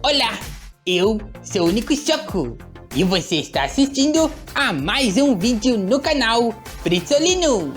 Olá, eu sou o Nico Choco e você está assistindo a mais um vídeo no canal Fritzolino.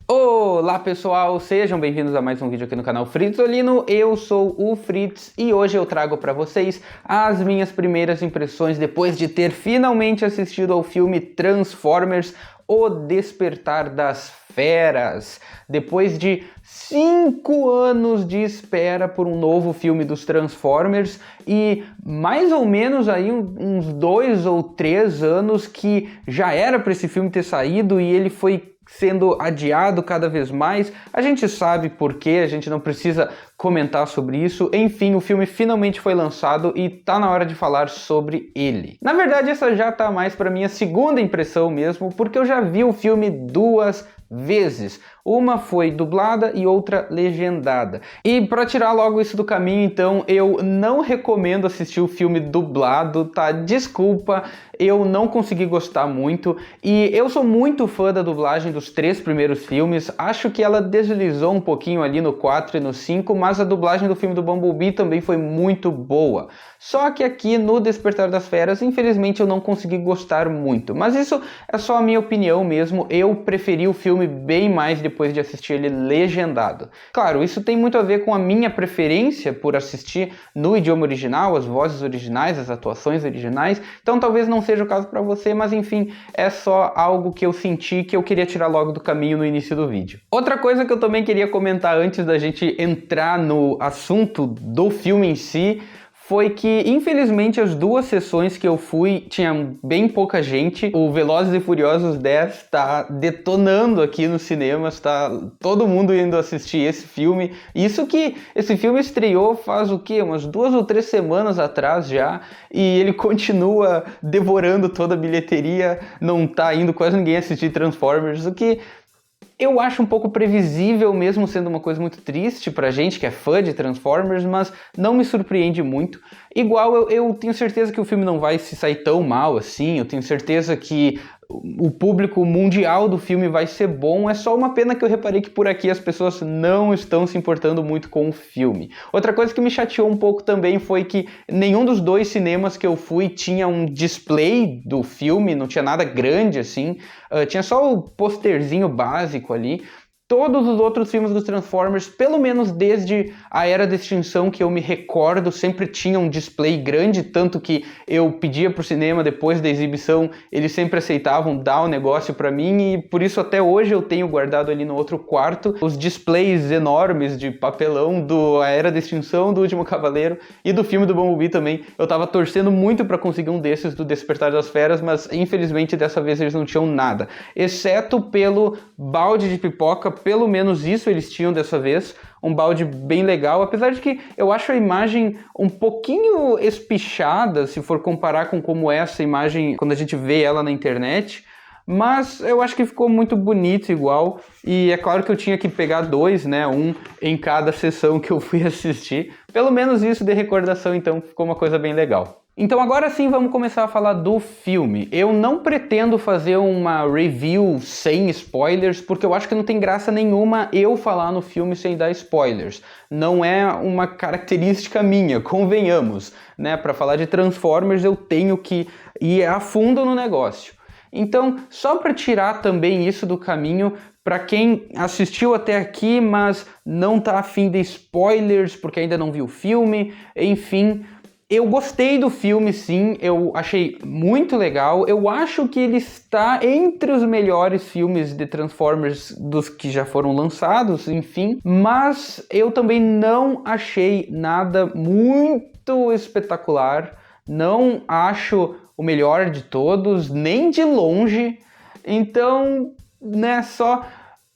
Olá pessoal, sejam bem-vindos a mais um vídeo aqui no canal Fritzolino. Eu sou o Fritz e hoje eu trago para vocês as minhas primeiras impressões depois de ter finalmente assistido ao filme Transformers: O Despertar das Feras. Depois de 5 anos de espera por um novo filme dos Transformers e mais ou menos aí uns 2 ou 3 anos que já era para esse filme ter saído e ele foi sendo adiado cada vez mais. A gente sabe por quê, a gente não precisa comentar sobre isso. Enfim, o filme finalmente foi lançado e tá na hora de falar sobre ele. Na verdade, essa já tá mais para minha segunda impressão mesmo, porque eu já vi o filme 2 vezes. Uma foi dublada e outra legendada. E para tirar logo isso do caminho, então, eu não recomendo assistir o filme dublado, tá? Desculpa, eu não consegui gostar muito. E eu sou muito fã da dublagem dos 3 primeiros filmes. Acho que ela deslizou um pouquinho ali no 4 e no 5, mas a dublagem do filme do Bumblebee também foi muito boa. Só que aqui no Despertar das Feras, infelizmente, eu não consegui gostar muito. Mas isso é só a minha opinião mesmo. Eu preferi o filme bem mais depois de assistir ele legendado. Claro, isso tem muito a ver com a minha preferência por assistir no idioma original, as vozes originais, as atuações originais. Então talvez não seja o caso para você, mas enfim, é só algo que eu senti que eu queria tirar logo do caminho no início do vídeo. Outra coisa que eu também queria comentar antes da gente entrar no assunto do filme em si, foi que, infelizmente, as 2 sessões que eu fui, tinha bem pouca gente. O Velozes e Furiosos 10 tá detonando aqui nos cinemas, tá todo mundo indo assistir esse filme. Isso que esse filme estreou faz o quê? Umas 2 ou 3 semanas atrás já, e ele continua devorando toda a bilheteria, não tá indo quase ninguém assistir Transformers, o que eu acho um pouco previsível, mesmo sendo uma coisa muito triste pra gente que é fã de Transformers, mas não me surpreende muito. Igual eu tenho certeza que o filme não vai se sair tão mal assim, eu tenho certeza que o público mundial do filme vai ser bom. É só uma pena que eu reparei que por aqui as pessoas não estão se importando muito com o filme. Outra coisa que me chateou um pouco também foi que nenhum dos 2 cinemas que eu fui tinha um display do filme, não tinha nada grande assim, tinha só o posterzinho básico ali. Todos os outros filmes dos Transformers, pelo menos desde a Era da Extinção que eu me recordo, sempre tinham um display grande, tanto que eu pedia pro cinema depois da exibição, eles sempre aceitavam dar o negócio pra mim e por isso até hoje eu tenho guardado ali no outro quarto os displays enormes de papelão do A Era da Extinção, do Último Cavaleiro e do filme do Bumblebee também. Eu tava torcendo muito pra conseguir um desses do Despertar das Feras, mas infelizmente dessa vez eles não tinham nada, exceto pelo balde de pipoca. Pelo menos isso eles tinham dessa vez, um balde bem legal, apesar de que eu acho a imagem um pouquinho espichada, se for comparar com como é essa imagem quando a gente vê ela na internet, mas eu acho que ficou muito bonito igual, e é claro que eu tinha que pegar 2, né, um em cada sessão que eu fui assistir, pelo menos isso de recordação, então ficou uma coisa bem legal. Então agora sim vamos começar a falar do filme. Eu não pretendo fazer uma review sem spoilers, porque eu acho que não tem graça nenhuma eu falar no filme sem dar spoilers. Não é uma característica minha, convenhamos, né? Para falar de Transformers eu tenho que ir a fundo no negócio. Então, só para tirar também isso do caminho, para quem assistiu até aqui, mas não tá afim de spoilers porque ainda não viu o filme, enfim... Eu gostei do filme, sim, eu achei muito legal, eu acho que ele está entre os melhores filmes de Transformers dos que já foram lançados, enfim, mas eu também não achei nada muito espetacular, não acho o melhor de todos, nem de longe, então, né, só...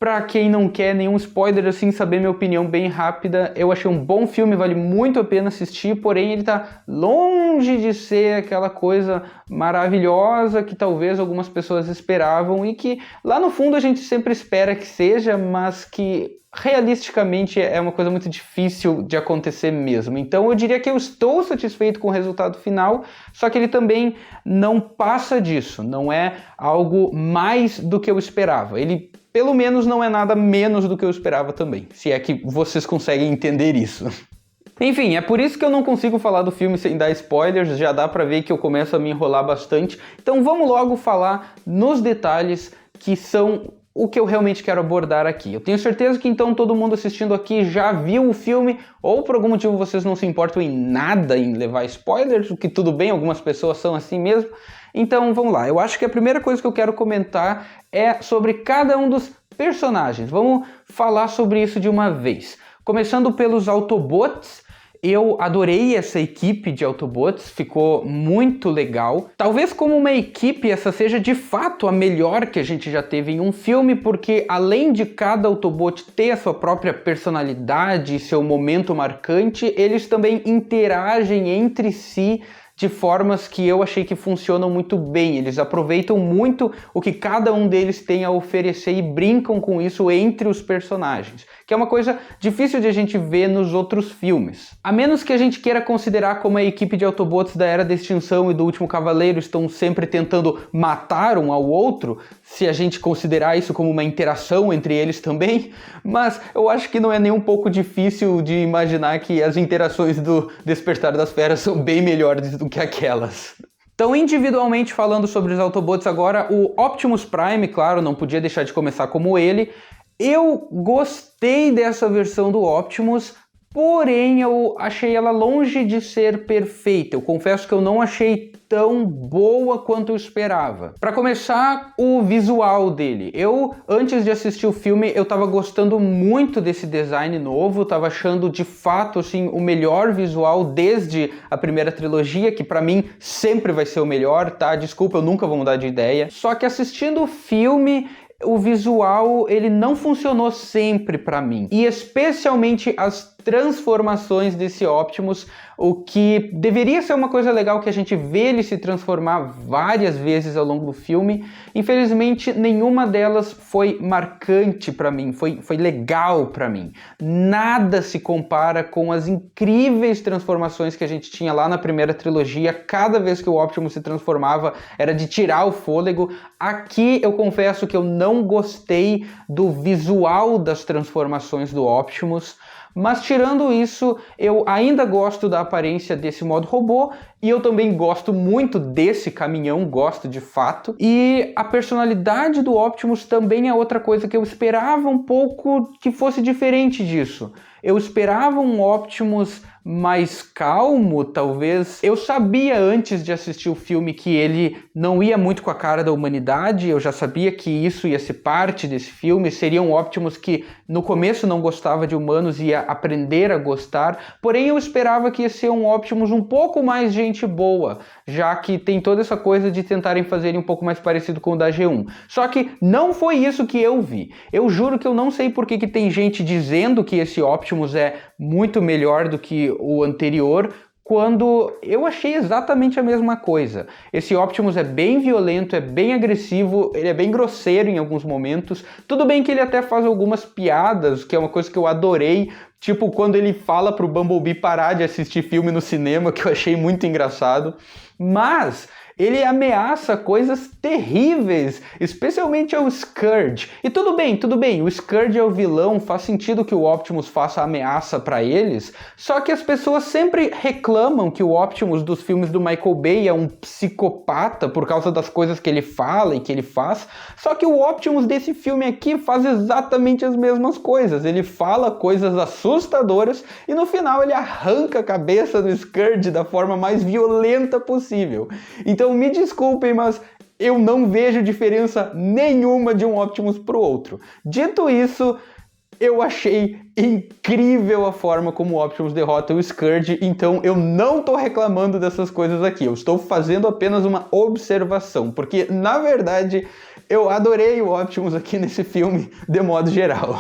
Pra quem não quer nenhum spoiler, assim, saber minha opinião bem rápida, eu achei um bom filme, vale muito a pena assistir, porém ele tá longe de ser aquela coisa maravilhosa que talvez algumas pessoas esperavam e que lá no fundo a gente sempre espera que seja, mas que realisticamente é uma coisa muito difícil de acontecer mesmo. Então eu diria que eu estou satisfeito com o resultado final, só que ele também não passa disso, não é algo mais do que eu esperava. Ele pelo menos não é nada menos do que eu esperava também, se é que vocês conseguem entender isso. Enfim, é por isso que eu não consigo falar do filme sem dar spoilers, já dá pra ver que eu começo a me enrolar bastante. Então vamos logo falar nos detalhes que são o que eu realmente quero abordar aqui. Eu tenho certeza que então todo mundo assistindo aqui já viu o filme, ou por algum motivo vocês não se importam em nada em levar spoilers, o que tudo bem, algumas pessoas são assim mesmo. Então vamos lá, eu acho que a primeira coisa que eu quero comentar é sobre cada um dos personagens. Vamos falar sobre isso de uma vez. Começando pelos Autobots. Eu adorei essa equipe de Autobots, ficou muito legal. Talvez como uma equipe essa seja de fato a melhor que a gente já teve em um filme, porque além de cada Autobot ter a sua própria personalidade e seu momento marcante, eles também interagem entre si de formas que eu achei que funcionam muito bem. Eles aproveitam muito o que cada um deles tem a oferecer e brincam com isso entre os personagens, que é uma coisa difícil de a gente ver nos outros filmes. A menos que a gente queira considerar como a equipe de Autobots da Era da Extinção e do Último Cavaleiro estão sempre tentando matar um ao outro, se a gente considerar isso como uma interação entre eles também, mas eu acho que não é nem um pouco difícil de imaginar que as interações do Despertar das Feras são bem melhores do que aquelas. Então, individualmente falando sobre os Autobots agora, o Optimus Prime, claro, não podia deixar de começar como ele. Eu gostei dessa versão do Optimus, porém eu achei ela longe de ser perfeita. Eu confesso que eu não achei tão boa quanto eu esperava. Para começar, o visual dele. Antes de assistir o filme, eu tava gostando muito desse design novo, tava achando de fato assim o melhor visual desde a primeira trilogia, que para mim sempre vai ser o melhor, tá? Desculpa, eu nunca vou mudar de ideia. Só que assistindo o filme, o visual ele não funcionou sempre para mim, e especialmente as transformações desse Optimus, o que deveria ser uma coisa legal que a gente vê ele se transformar várias vezes ao longo do filme. Infelizmente, nenhuma delas foi marcante para mim, foi legal para mim. Nada se compara com as incríveis transformações que a gente tinha lá na primeira trilogia. Cada vez que o Optimus se transformava era de tirar o fôlego. Aqui eu confesso que eu não gostei do visual das transformações do Optimus. Mas tirando isso, eu ainda gosto da aparência desse modo robô, e eu também gosto muito desse caminhão, gosto de fato. E a personalidade do Optimus também é outra coisa que eu esperava um pouco que fosse diferente disso. Eu esperava um Optimus mais calmo, talvez. Eu sabia antes de assistir o filme que ele não ia muito com a cara da humanidade, eu já sabia que isso ia ser parte desse filme, seria um Optimus que no começo não gostava de humanos e ia aprender a gostar, porém eu esperava que ia ser um Optimus um pouco mais gente boa, já que tem toda essa coisa de tentarem fazer ele um pouco mais parecido com o da G1. Só que não foi isso que eu vi. Eu juro que eu não sei por que tem gente dizendo que esse Optimus é muito melhor do que o anterior, quando eu achei exatamente a mesma coisa. Esse Optimus é bem violento, é bem agressivo, ele é bem grosseiro em alguns momentos. Tudo bem que ele até faz algumas piadas, que é uma coisa que eu adorei, tipo quando ele fala pro Bumblebee parar de assistir filme no cinema, que eu achei muito engraçado. Mas ele ameaça coisas terríveis, especialmente ao Scourge. E tudo bem, o Scourge é o vilão, faz sentido que o Optimus faça ameaça para eles, só que as pessoas sempre reclamam que o Optimus dos filmes do Michael Bay é um psicopata por causa das coisas que ele fala e que ele faz, só que o Optimus desse filme aqui faz exatamente as mesmas coisas. Ele fala coisas assustadoras e no final ele arranca a cabeça do Scourge da forma mais violenta possível. Então me desculpem, mas eu não vejo diferença nenhuma de um Optimus pro outro. Dito isso, eu achei incrível a forma como o Optimus derrota o Scourge, então eu não tô reclamando dessas coisas aqui, eu estou fazendo apenas uma observação, porque na verdade eu adorei o Optimus aqui nesse filme de modo geral.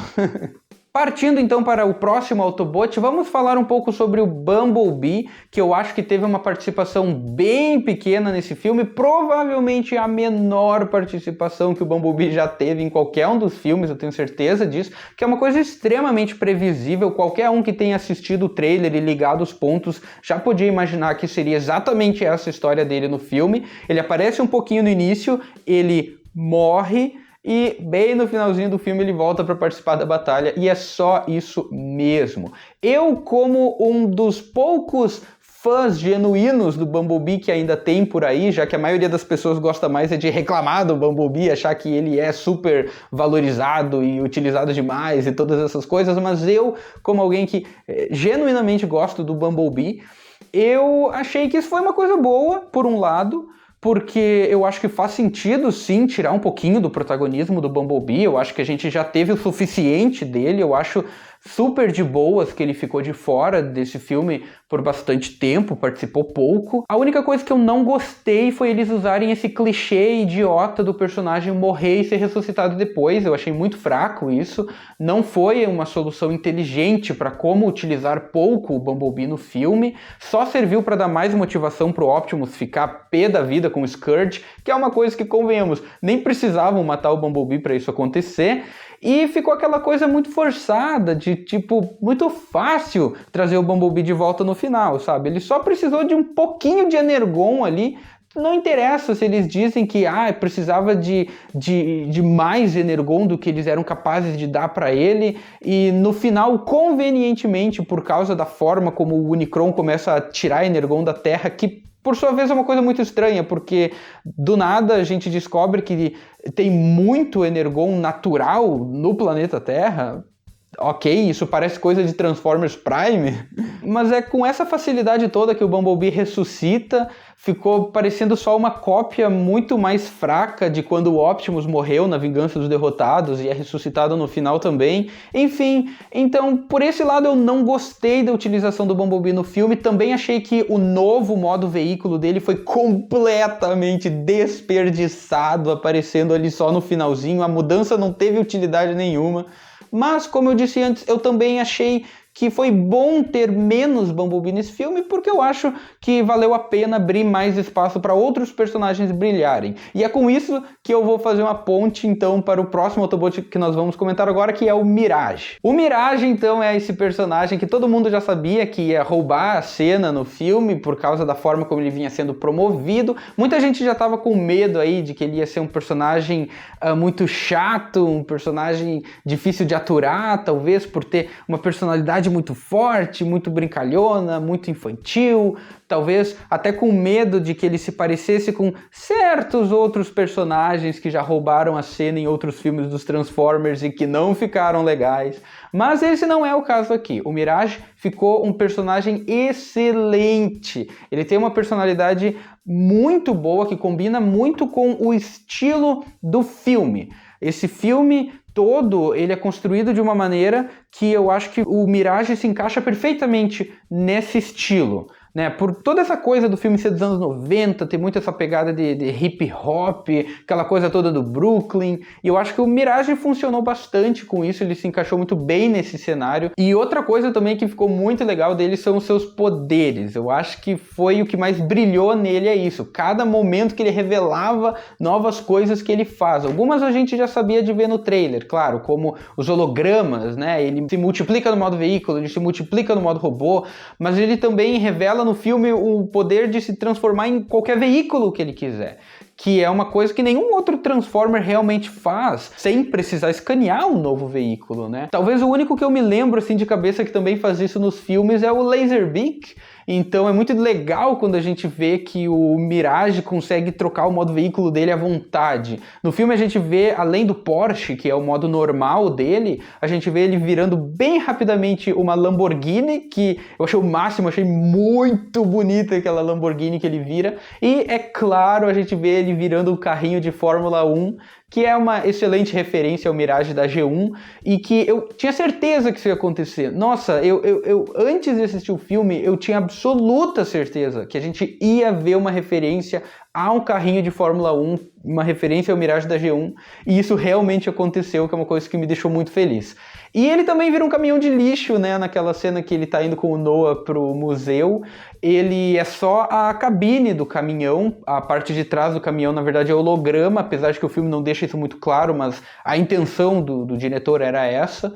Partindo então para o próximo Autobot, vamos falar um pouco sobre o Bumblebee, que eu acho que teve uma participação bem pequena nesse filme, provavelmente a menor participação que o Bumblebee já teve em qualquer um dos filmes, eu tenho certeza disso, que é uma coisa extremamente previsível. Qualquer um que tenha assistido o trailer e ligado os pontos já podia imaginar que seria exatamente essa história dele no filme. Ele aparece um pouquinho no início, ele morre, e bem no finalzinho do filme ele volta para participar da batalha, e é só isso mesmo. Eu, como um dos poucos fãs genuínos do Bumblebee que ainda tem por aí, já que a maioria das pessoas gosta mais de reclamar do Bumblebee, achar que ele é super valorizado e utilizado demais e todas essas coisas, mas eu, como alguém que genuinamente gosto do Bumblebee, eu achei que isso foi uma coisa boa, por um lado, porque eu acho que faz sentido, sim, tirar um pouquinho do protagonismo do Bumblebee. Eu acho que a gente já teve o suficiente dele. Eu acho super de boas que ele ficou de fora desse filme por bastante tempo, participou pouco. A única coisa que eu não gostei foi eles usarem esse clichê idiota do personagem morrer e ser ressuscitado depois. Eu achei muito fraco isso. Não foi uma solução inteligente para como utilizar pouco o Bumblebee no filme. Só serviu para dar mais motivação pro Optimus ficar pé da vida com o Scourge, que é uma coisa que, convenhamos, nem precisavam matar o Bumblebee para isso acontecer. E ficou aquela coisa muito forçada, de tipo, muito fácil trazer o Bumblebee de volta no final, sabe? Ele só precisou de um pouquinho de Energon ali. Não interessa se eles dizem que precisava de mais Energon do que eles eram capazes de dar para ele, e no final, convenientemente, por causa da forma como o Unicron começa a tirar Energon da Terra, que por sua vez é uma coisa muito estranha, porque do nada a gente descobre que tem muito Energon natural no planeta Terra. Ok, isso parece coisa de Transformers Prime, mas é com essa facilidade toda que o Bumblebee ressuscita. Ficou parecendo só uma cópia muito mais fraca de quando o Optimus morreu na Vingança dos Derrotados e é ressuscitado no final também. Enfim, então por esse lado eu não gostei da utilização do Bumblebee no filme. Também achei que o novo modo veículo dele foi completamente desperdiçado, aparecendo ali só no finalzinho. A mudança não teve utilidade nenhuma. Mas, como eu disse antes, eu também achei que foi bom ter menos Bumblebee nesse filme, porque eu acho que valeu a pena abrir mais espaço para outros personagens brilharem. E é com isso que eu vou fazer uma ponte, então, para o próximo Autobot que nós vamos comentar agora, que é o Mirage. O Mirage, então, é esse personagem que todo mundo já sabia que ia roubar a cena no filme, por causa da forma como ele vinha sendo promovido. Muita gente já estava com medo aí de que ele ia ser um personagem muito chato, um personagem difícil de aturar, talvez por ter uma personalidade muito forte, muito brincalhona, muito infantil, talvez até com medo de que ele se parecesse com certos outros personagens que já roubaram a cena em outros filmes dos Transformers e que não ficaram legais. Mas esse não é o caso aqui. O Mirage ficou um personagem excelente. Ele tem uma personalidade muito boa que combina muito com o estilo do filme. Esse filme todo, ele é construído de uma maneira que eu acho que o Mirage se encaixa perfeitamente nesse estilo, né? Por toda essa coisa do filme ser dos anos 90, ter muito essa pegada de hip hop, aquela coisa toda do Brooklyn, e eu acho que o Mirage funcionou bastante com isso, ele se encaixou muito bem nesse cenário. E outra coisa também que ficou muito legal dele são os seus poderes. Eu acho que foi o que mais brilhou nele, é isso. Cada momento que ele revelava novas coisas que ele faz. Algumas a gente já sabia de ver no trailer, claro, como os hologramas, né? Ele se multiplica no modo veículo, ele se multiplica no modo robô, mas ele também revela no filme o poder de se transformar em qualquer veículo que ele quiser, que é uma coisa que nenhum outro Transformer realmente faz, sem precisar escanear um novo veículo, né? Talvez o único que eu me lembro assim de cabeça que também faz isso nos filmes é o Laserbeak. Então é muito legal quando a gente vê que o Mirage consegue trocar o modo veículo dele à vontade. No filme a gente vê, além do Porsche, que é o modo normal dele, a gente vê ele virando bem rapidamente uma Lamborghini, que eu achei o máximo, achei muito bonita aquela Lamborghini que ele vira. E é claro, a gente vê ele virando um carrinho de Fórmula 1, que é uma excelente referência ao Mirage da G1, e que eu tinha certeza que isso ia acontecer. Nossa, eu antes de assistir o filme, eu tinha absoluta certeza que a gente ia ver uma referência a um carrinho de Fórmula 1, uma referência ao Mirage da G1, e isso realmente aconteceu, que é uma coisa que me deixou muito feliz. E ele também vira um caminhão de lixo, né, naquela cena que ele tá indo com o Noah pro museu. Ele é só a cabine do caminhão, a parte de trás do caminhão, na verdade, é holograma, apesar de que o filme não deixa isso muito claro, mas a intenção do diretor era essa.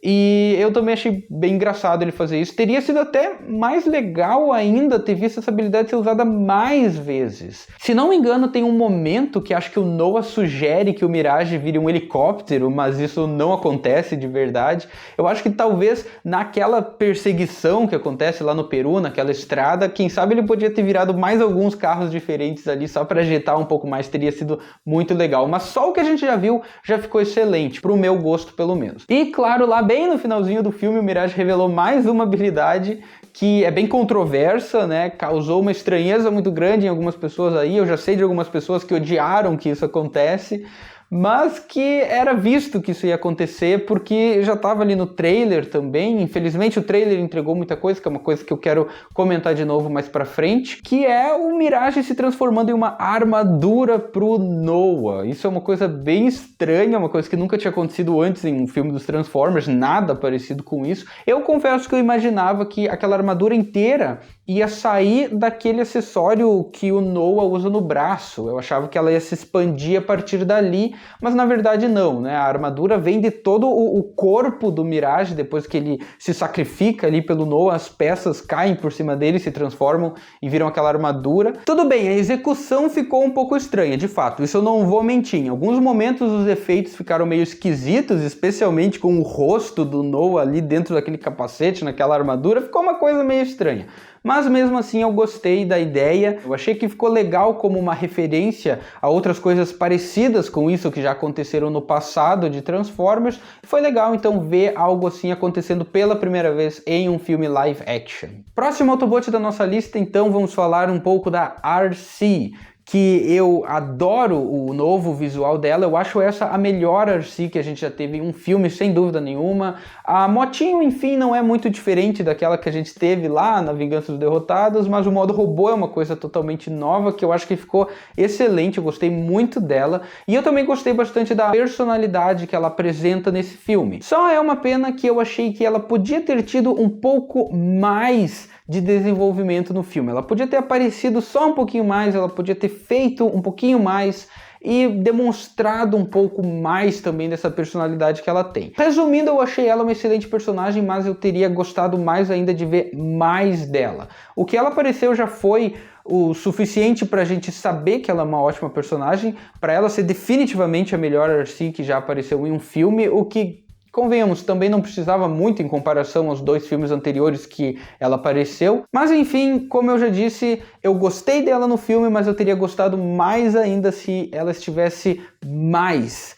E eu também achei bem engraçado ele fazer isso. Teria sido até mais legal ainda ter visto essa habilidade ser usada mais vezes. Se não me engano, tem um momento que acho que o Noah sugere que o Mirage vire um helicóptero, mas isso não acontece de verdade. Eu acho que talvez naquela perseguição que acontece lá no Peru, naquela estrada, quem sabe ele podia ter virado mais alguns carros diferentes ali só para agitar um pouco mais, teria sido muito legal. Mas só o que a gente já viu já ficou excelente, pro meu gosto pelo menos. E claro, lá bem no finalzinho do filme, o Mirage revelou mais uma habilidade que é bem controversa, né? Causou uma estranheza muito grande em algumas pessoas aí. Eu já sei de algumas pessoas que odiaram que isso acontece, mas que era visto que isso ia acontecer porque já estava ali no trailer também. Infelizmente o trailer entregou muita coisa, que é uma coisa que eu quero comentar de novo mais pra frente, que é o Mirage se transformando em uma armadura pro Noah. Isso é uma coisa bem estranha, uma coisa que nunca tinha acontecido antes em um filme dos Transformers, nada parecido com isso. Eu confesso que eu imaginava que aquela armadura inteira ia sair daquele acessório que o Noah usa no braço. Eu achava que ela ia se expandir a partir dali, mas na verdade não, né? A armadura vem de todo o corpo do Mirage. Depois que ele se sacrifica ali pelo Noah, as peças caem por cima dele, se transformam e viram aquela armadura. Tudo bem, a execução ficou um pouco estranha, de fato, isso eu não vou mentir. Em alguns momentos os efeitos ficaram meio esquisitos, especialmente com o rosto do Noah ali dentro daquele capacete, naquela armadura, ficou uma coisa meio estranha. Mas mesmo assim eu gostei da ideia, eu achei que ficou legal como uma referência a outras coisas parecidas com isso que já aconteceram no passado de Transformers. Foi legal então ver algo assim acontecendo pela primeira vez em um filme live action. Próximo Autobot da nossa lista, então vamos falar um pouco da RC, que eu adoro o novo visual dela. Eu acho essa a melhor RC que a gente já teve em um filme, sem dúvida nenhuma. A motinho, enfim, não é muito diferente daquela que a gente teve lá na Vingança dos Derrotados, mas o modo robô é uma coisa totalmente nova que eu acho que ficou excelente, eu gostei muito dela. E eu também gostei bastante da personalidade que ela apresenta nesse filme. Só é uma pena que eu achei que ela podia ter tido um pouco mais de desenvolvimento no filme. Ela podia ter aparecido só um pouquinho mais, ela podia ter feito um pouquinho mais e demonstrado um pouco mais também dessa personalidade que ela tem. Resumindo, eu achei ela uma excelente personagem, mas eu teria gostado mais ainda de ver mais dela. O que ela apareceu já foi o suficiente pra gente saber que ela é uma ótima personagem, para ela ser definitivamente a melhor RC que já apareceu em um filme, o que, convenhamos, também não precisava muito em comparação aos dois filmes anteriores que ela apareceu. Mas enfim, como eu já disse, eu gostei dela no filme, mas eu teria gostado mais ainda se ela tivesse mais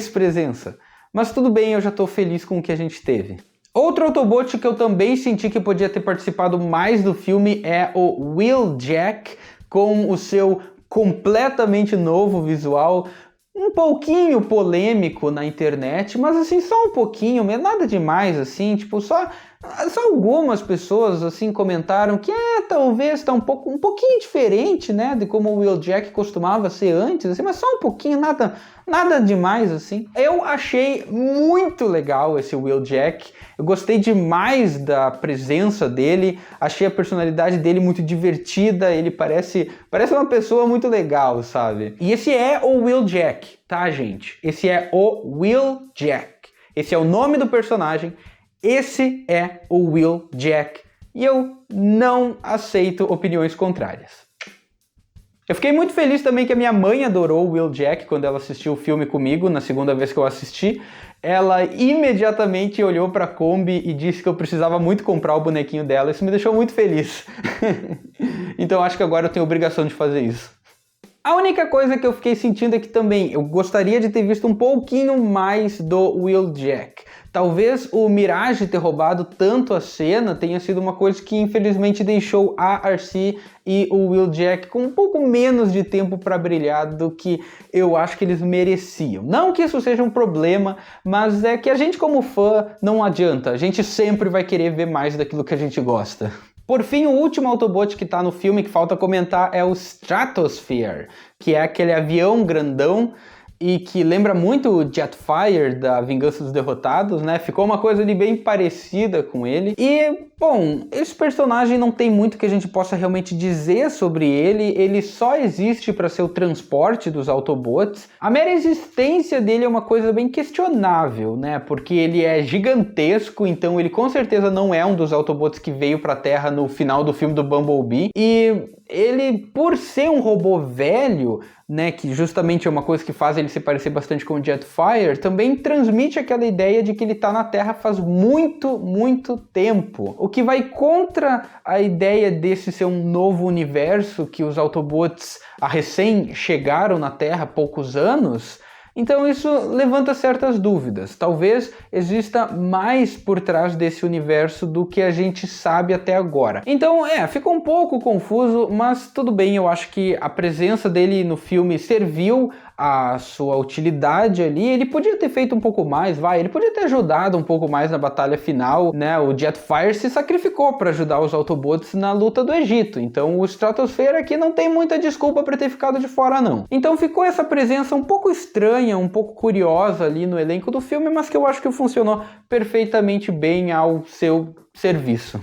presença. Mas tudo bem, eu já estou feliz com o que a gente teve. Outro Autobot que eu também senti que podia ter participado mais do filme é o Wheeljack, com o seu completamente novo visual, um pouquinho polêmico na internet, mas assim, só um pouquinho, nada demais, assim, tipo, só algumas pessoas, assim, comentaram que talvez tá um pouquinho diferente, né, de como o Wheeljack costumava ser antes, assim, mas só um pouquinho, nada demais, assim. Eu achei muito legal esse Wheeljack, eu gostei demais da presença dele, achei a personalidade dele muito divertida, ele parece uma pessoa muito legal, sabe? E esse é o Wheeljack, tá, gente? Esse é o Wheeljack. Esse é o nome do personagem, esse é o Wheeljack. E eu não aceito opiniões contrárias. Eu fiquei muito feliz também que a minha mãe adorou o Wheeljack quando ela assistiu o filme comigo, na segunda vez que eu assisti. Ela imediatamente olhou para a Kombi e disse que eu precisava muito comprar o bonequinho dela. Isso me deixou muito feliz. Então acho que agora eu tenho obrigação de fazer isso. A única coisa que eu fiquei sentindo é que também eu gostaria de ter visto um pouquinho mais do Wheeljack. Talvez o Mirage ter roubado tanto a cena tenha sido uma coisa que infelizmente deixou a RC e o Wheeljack com um pouco menos de tempo para brilhar do que eu acho que eles mereciam. Não que isso seja um problema, mas é que a gente como fã não adianta, a gente sempre vai querer ver mais daquilo que a gente gosta. Por fim, o último Autobot que tá no filme que falta comentar é o Stratosphere, que é aquele avião grandão e que lembra muito o Jetfire da Vingança dos Derrotados, né? Ficou uma coisa ali bem parecida com ele. E, bom, esse personagem não tem muito que a gente possa realmente dizer sobre ele. Ele só existe para ser o transporte dos Autobots. A mera existência dele é uma coisa bem questionável, né? Porque ele é gigantesco, então ele com certeza não é um dos Autobots que veio para a Terra no final do filme do Bumblebee. E ele, por ser um robô velho, né, que justamente é uma coisa que faz ele se parecer bastante com o Jetfire, também transmite aquela ideia de que ele está na Terra faz muito, muito tempo. O que vai contra a ideia desse ser um novo universo, que os Autobots recém chegaram na Terra há poucos anos. Então isso levanta certas dúvidas. Talvez exista mais por trás desse universo do que a gente sabe até agora. Então, ficou um pouco confuso, mas tudo bem, eu acho que a presença dele no filme serviu a sua utilidade ali. Ele podia ter feito um pouco mais, ele podia ter ajudado um pouco mais na batalha final, né? O Jetfire se sacrificou para ajudar os Autobots na luta do Egito, então o Stratosphere aqui não tem muita desculpa para ter ficado de fora não. Então ficou essa presença um pouco estranha, um pouco curiosa ali no elenco do filme, mas que eu acho que funcionou perfeitamente bem ao seu serviço.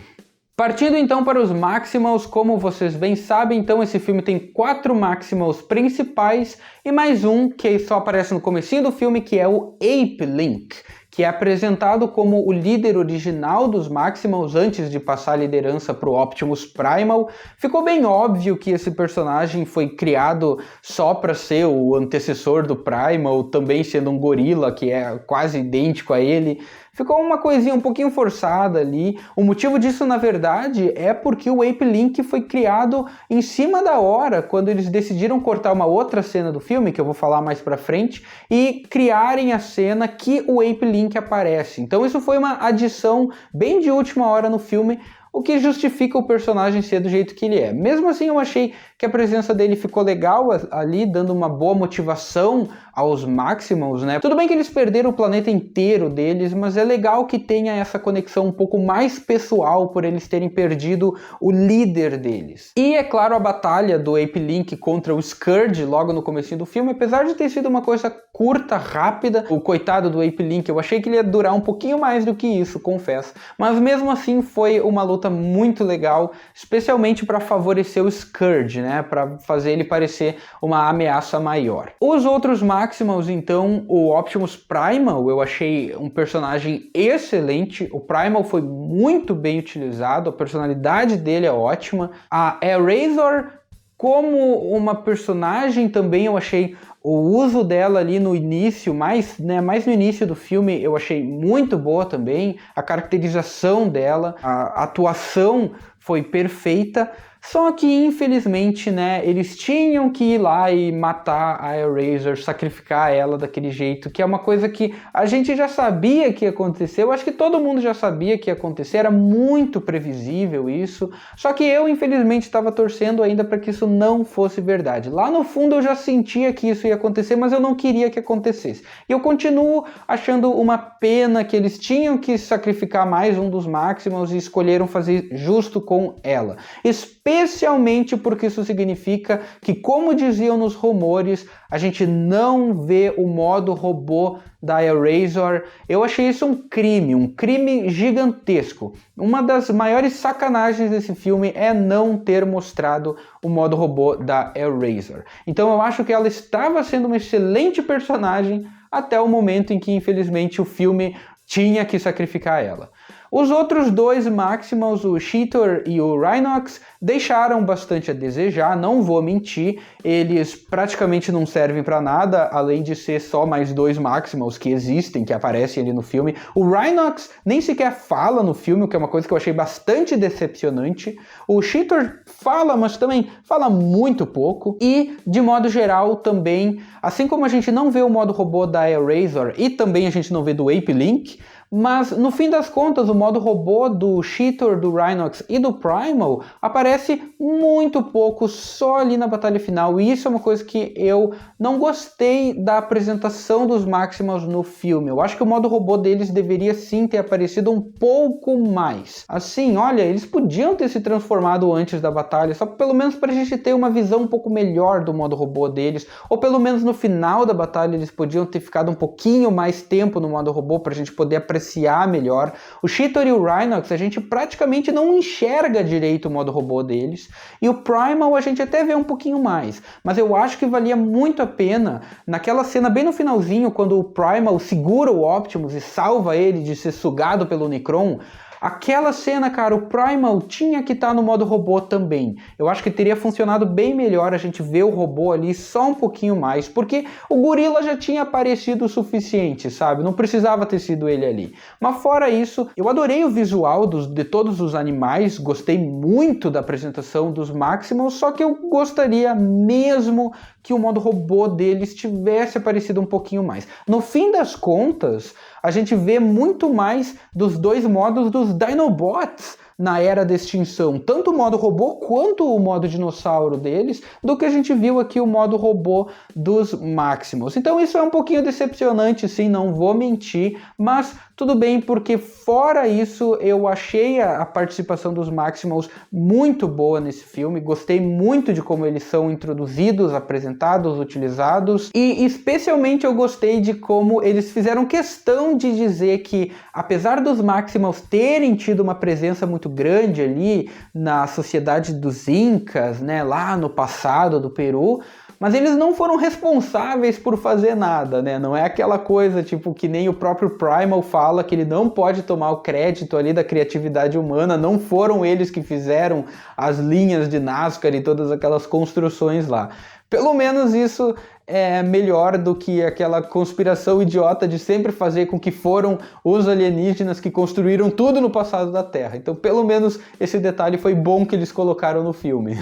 Partindo então para os Maximals, como vocês bem sabem, então esse filme tem 4 Maximals principais e mais um que só aparece no comecinho do filme, que é o Ape Link, que é apresentado como o líder original dos Maximals antes de passar a liderança para o Optimus Primal. Ficou bem óbvio que esse personagem foi criado só para ser o antecessor do Primal, também sendo um gorila que é quase idêntico a ele. Ficou uma coisinha um pouquinho forçada ali. O motivo disso, na verdade, é porque o Ape Link foi criado em cima da hora, quando eles decidiram cortar uma outra cena do filme, que eu vou falar mais pra frente, e criarem a cena que o Ape Link aparece. Então isso foi uma adição bem de última hora no filme, o que justifica o personagem ser do jeito que ele é. Mesmo assim, eu achei que a presença dele ficou legal ali, dando uma boa motivação aos Maximals, né? Tudo bem que eles perderam o planeta inteiro deles, mas é legal que tenha essa conexão um pouco mais pessoal por eles terem perdido o líder deles. E, é claro, a batalha do Ape Link contra o Scourge logo no comecinho do filme, apesar de ter sido uma coisa curta, rápida, o coitado do Ape Link, eu achei que ele ia durar um pouquinho mais do que isso, confesso. Mas mesmo assim foi uma luta muito legal, especialmente para favorecer o Scourge, né? Para fazer ele parecer uma ameaça maior. Os outros Maximals, então, o Optimus Primal, eu achei um personagem excelente. O Primal foi muito bem utilizado, a personalidade dele é ótima. A Airazor, como uma personagem também, eu achei o uso dela ali no início, mais no início do filme, eu achei muito boa também. A caracterização dela, a atuação foi perfeita. Só que, infelizmente, né, eles tinham que ir lá e matar a Airazor, sacrificar ela daquele jeito, que é uma coisa que a gente já sabia que ia acontecer. Eu acho que todo mundo já sabia que ia acontecer, era muito previsível isso. Só que eu, infelizmente, estava torcendo ainda para que isso não fosse verdade. Lá no fundo eu já sentia que isso ia acontecer, mas eu não queria que acontecesse. E eu continuo achando uma pena que eles tinham que sacrificar mais um dos Maximals e escolheram fazer justo com ela. Especialmente porque isso significa que, como diziam nos rumores, a gente não vê o modo robô da Airazor. Eu achei isso um crime gigantesco. Uma das maiores sacanagens desse filme é não ter mostrado o modo robô da Airazor. Então eu acho que ela estava sendo uma excelente personagem até o momento em que, infelizmente, o filme tinha que sacrificar ela. Os outros dois Maximals, o Cheetor e o Rhinox, deixaram bastante a desejar, não vou mentir, eles praticamente não servem para nada, além de ser só mais 2 Maximals que existem, que aparecem ali no filme. O Rhinox nem sequer fala no filme, o que é uma coisa que eu achei bastante decepcionante. O Cheetor fala, mas também fala muito pouco. E, de modo geral, também, assim como a gente não vê o modo robô da Airazor e também a gente não vê do Ape Link, mas no fim das contas o modo robô do Cheetor, do Rhinox e do Primal aparece muito pouco só ali na batalha final, e isso é uma coisa que eu não gostei da apresentação dos Maximals no filme. Eu acho que o modo robô deles deveria sim ter aparecido um pouco mais. Assim, olha, eles podiam ter se transformado antes da batalha, só pelo menos pra gente ter uma visão um pouco melhor do modo robô deles, ou pelo menos no final da batalha eles podiam ter ficado um pouquinho mais tempo no modo robô pra gente poder apreciar melhor. O Cheetor e o Rhinox a gente praticamente não enxerga direito o modo robô deles, e o Primal a gente até vê um pouquinho mais, mas eu acho que valia muito a pena, naquela cena bem no finalzinho, quando o Primal segura o Optimus e salva ele de ser sugado pelo Unicron. Aquela cena, cara, o Primal tinha que estar no modo robô também. Eu acho que teria funcionado bem melhor a gente ver o robô ali só um pouquinho mais, porque o gorila já tinha aparecido o suficiente, sabe? Não precisava ter sido ele ali. Mas fora isso, eu adorei o visual de todos os animais, gostei muito da apresentação dos Maximals, só que eu gostaria mesmo que o modo robô deles tivesse aparecido um pouquinho mais. No fim das contas, a gente vê muito mais dos dois modos dos Dinobots na Era da Extinção, tanto o modo robô quanto o modo dinossauro deles, do que a gente viu aqui o modo robô dos Maximals. Então isso é um pouquinho decepcionante, sim, não vou mentir, mas tudo bem, porque fora isso eu achei a participação dos Maximals muito boa nesse filme, gostei muito de como eles são introduzidos, apresentados, utilizados, e especialmente eu gostei de como eles fizeram questão de dizer que, apesar dos Maximals terem tido uma presença muito grande ali na sociedade dos Incas, né, lá no passado do Peru, mas eles não foram responsáveis por fazer nada, né? Não é aquela coisa tipo que nem o próprio Primal fala, que ele não pode tomar o crédito ali da criatividade humana, não foram eles que fizeram as linhas de Nazca e todas aquelas construções lá. Pelo menos isso é melhor do que aquela conspiração idiota de sempre fazer com que foram os alienígenas que construíram tudo no passado da Terra. Então, pelo menos esse detalhe foi bom que eles colocaram no filme.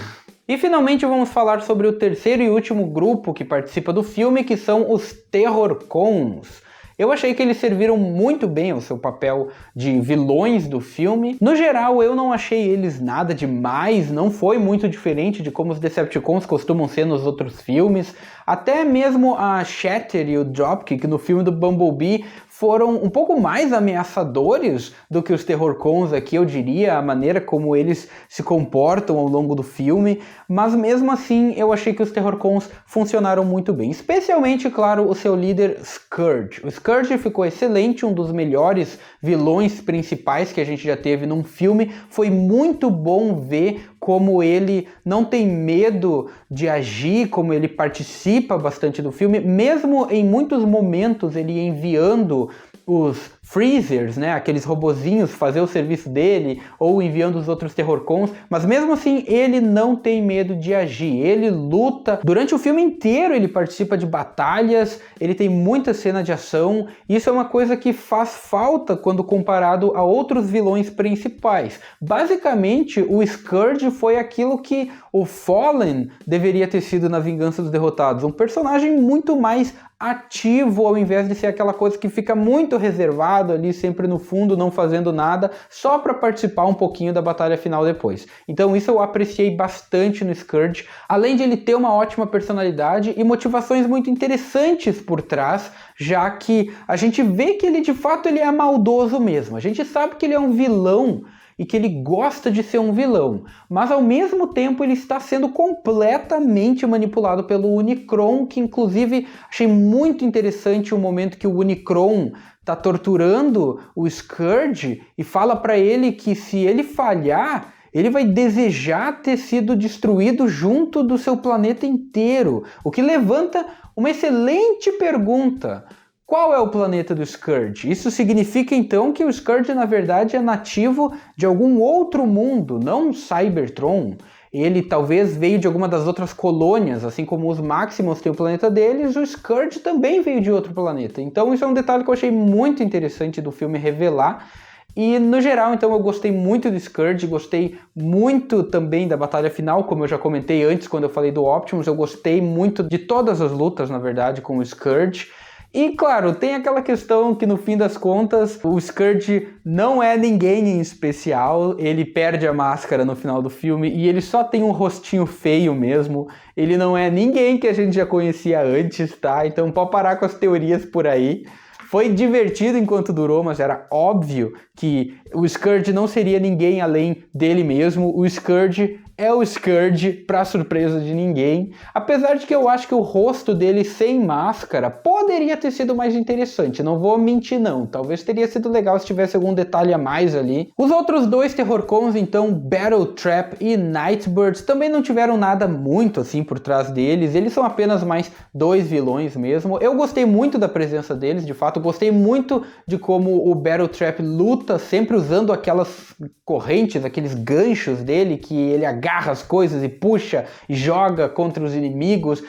E finalmente vamos falar sobre o terceiro e último grupo que participa do filme, que são os Terrorcons. Eu achei que eles serviram muito bem ao seu papel de vilões do filme. No geral, eu não achei eles nada demais, não foi muito diferente de como os Decepticons costumam ser nos outros filmes. Até mesmo a Shatter e o Dropkick no filme do Bumblebee foram um pouco mais ameaçadores do que os Terrorcons aqui, eu diria, a maneira como eles se comportam ao longo do filme, mas mesmo assim eu achei que os Terrorcons funcionaram muito bem, especialmente, claro, o seu líder Scourge. O Scourge ficou excelente, um dos melhores vilões principais que a gente já teve num filme, foi muito bom ver como ele não tem medo de agir, como ele participa bastante do filme, mesmo em muitos momentos ele enviando os Freezers, né, aqueles robozinhos fazer o serviço dele, ou enviando os outros Terrorcons, mas mesmo assim ele não tem medo de agir, ele luta, durante o filme inteiro ele participa de batalhas, ele tem muita cena de ação, e isso é uma coisa que faz falta quando comparado a outros vilões principais. Basicamente, o Scourge foi aquilo que o Fallen deveria ter sido na Vingança dos Derrotados, um personagem muito mais ativo, ao invés de ser aquela coisa que fica muito reservado ali, sempre no fundo, não fazendo nada, só para participar um pouquinho da batalha final depois. Então isso eu apreciei bastante no Scourge, além de ele ter uma ótima personalidade e motivações muito interessantes por trás, já que a gente vê que ele de fato ele é maldoso mesmo, a gente sabe que ele é um vilão, e que ele gosta de ser um vilão, mas ao mesmo tempo ele está sendo completamente manipulado pelo Unicron, que inclusive achei muito interessante o momento que o Unicron está torturando o Scourge e fala para ele que se ele falhar, ele vai desejar ter sido destruído junto do seu planeta inteiro, o que levanta uma excelente pergunta. Qual é o planeta do Scourge? Isso significa então que o Scourge na verdade é nativo de algum outro mundo, não Cybertron. Ele talvez veio de alguma das outras colônias, assim como os Maximals têm o planeta deles, o Scourge também veio de outro planeta. Então isso é um detalhe que eu achei muito interessante do filme revelar. E no geral, então, eu gostei muito do Scourge, gostei muito também da batalha final, como eu já comentei antes quando eu falei do Optimus, eu gostei muito de todas as lutas, na verdade, com o Scourge. E claro, tem aquela questão que no fim das contas o Scourge não é ninguém em especial, ele perde a máscara no final do filme e ele só tem um rostinho feio mesmo, ele não é ninguém que a gente já conhecia antes, tá? Então pode parar com as teorias por aí. Foi divertido enquanto durou, mas era óbvio que o Scourge não seria ninguém além dele mesmo. O Scourge é o Scourge, pra surpresa de ninguém. Apesar de que eu acho que o rosto dele sem máscara poderia ter sido mais interessante. Não vou mentir não. Talvez teria sido legal se tivesse algum detalhe a mais ali. Os outros dois terrorcons, então, Battle Trap e Nightbird, também não tiveram nada muito assim por trás deles. Eles são apenas mais dois vilões mesmo. Eu gostei muito da presença deles, de fato. Gostei muito de como o Battle Trap luta, sempre usando aquelas correntes, aqueles ganchos dele, que ele agarra as coisas e puxa e joga contra os inimigos.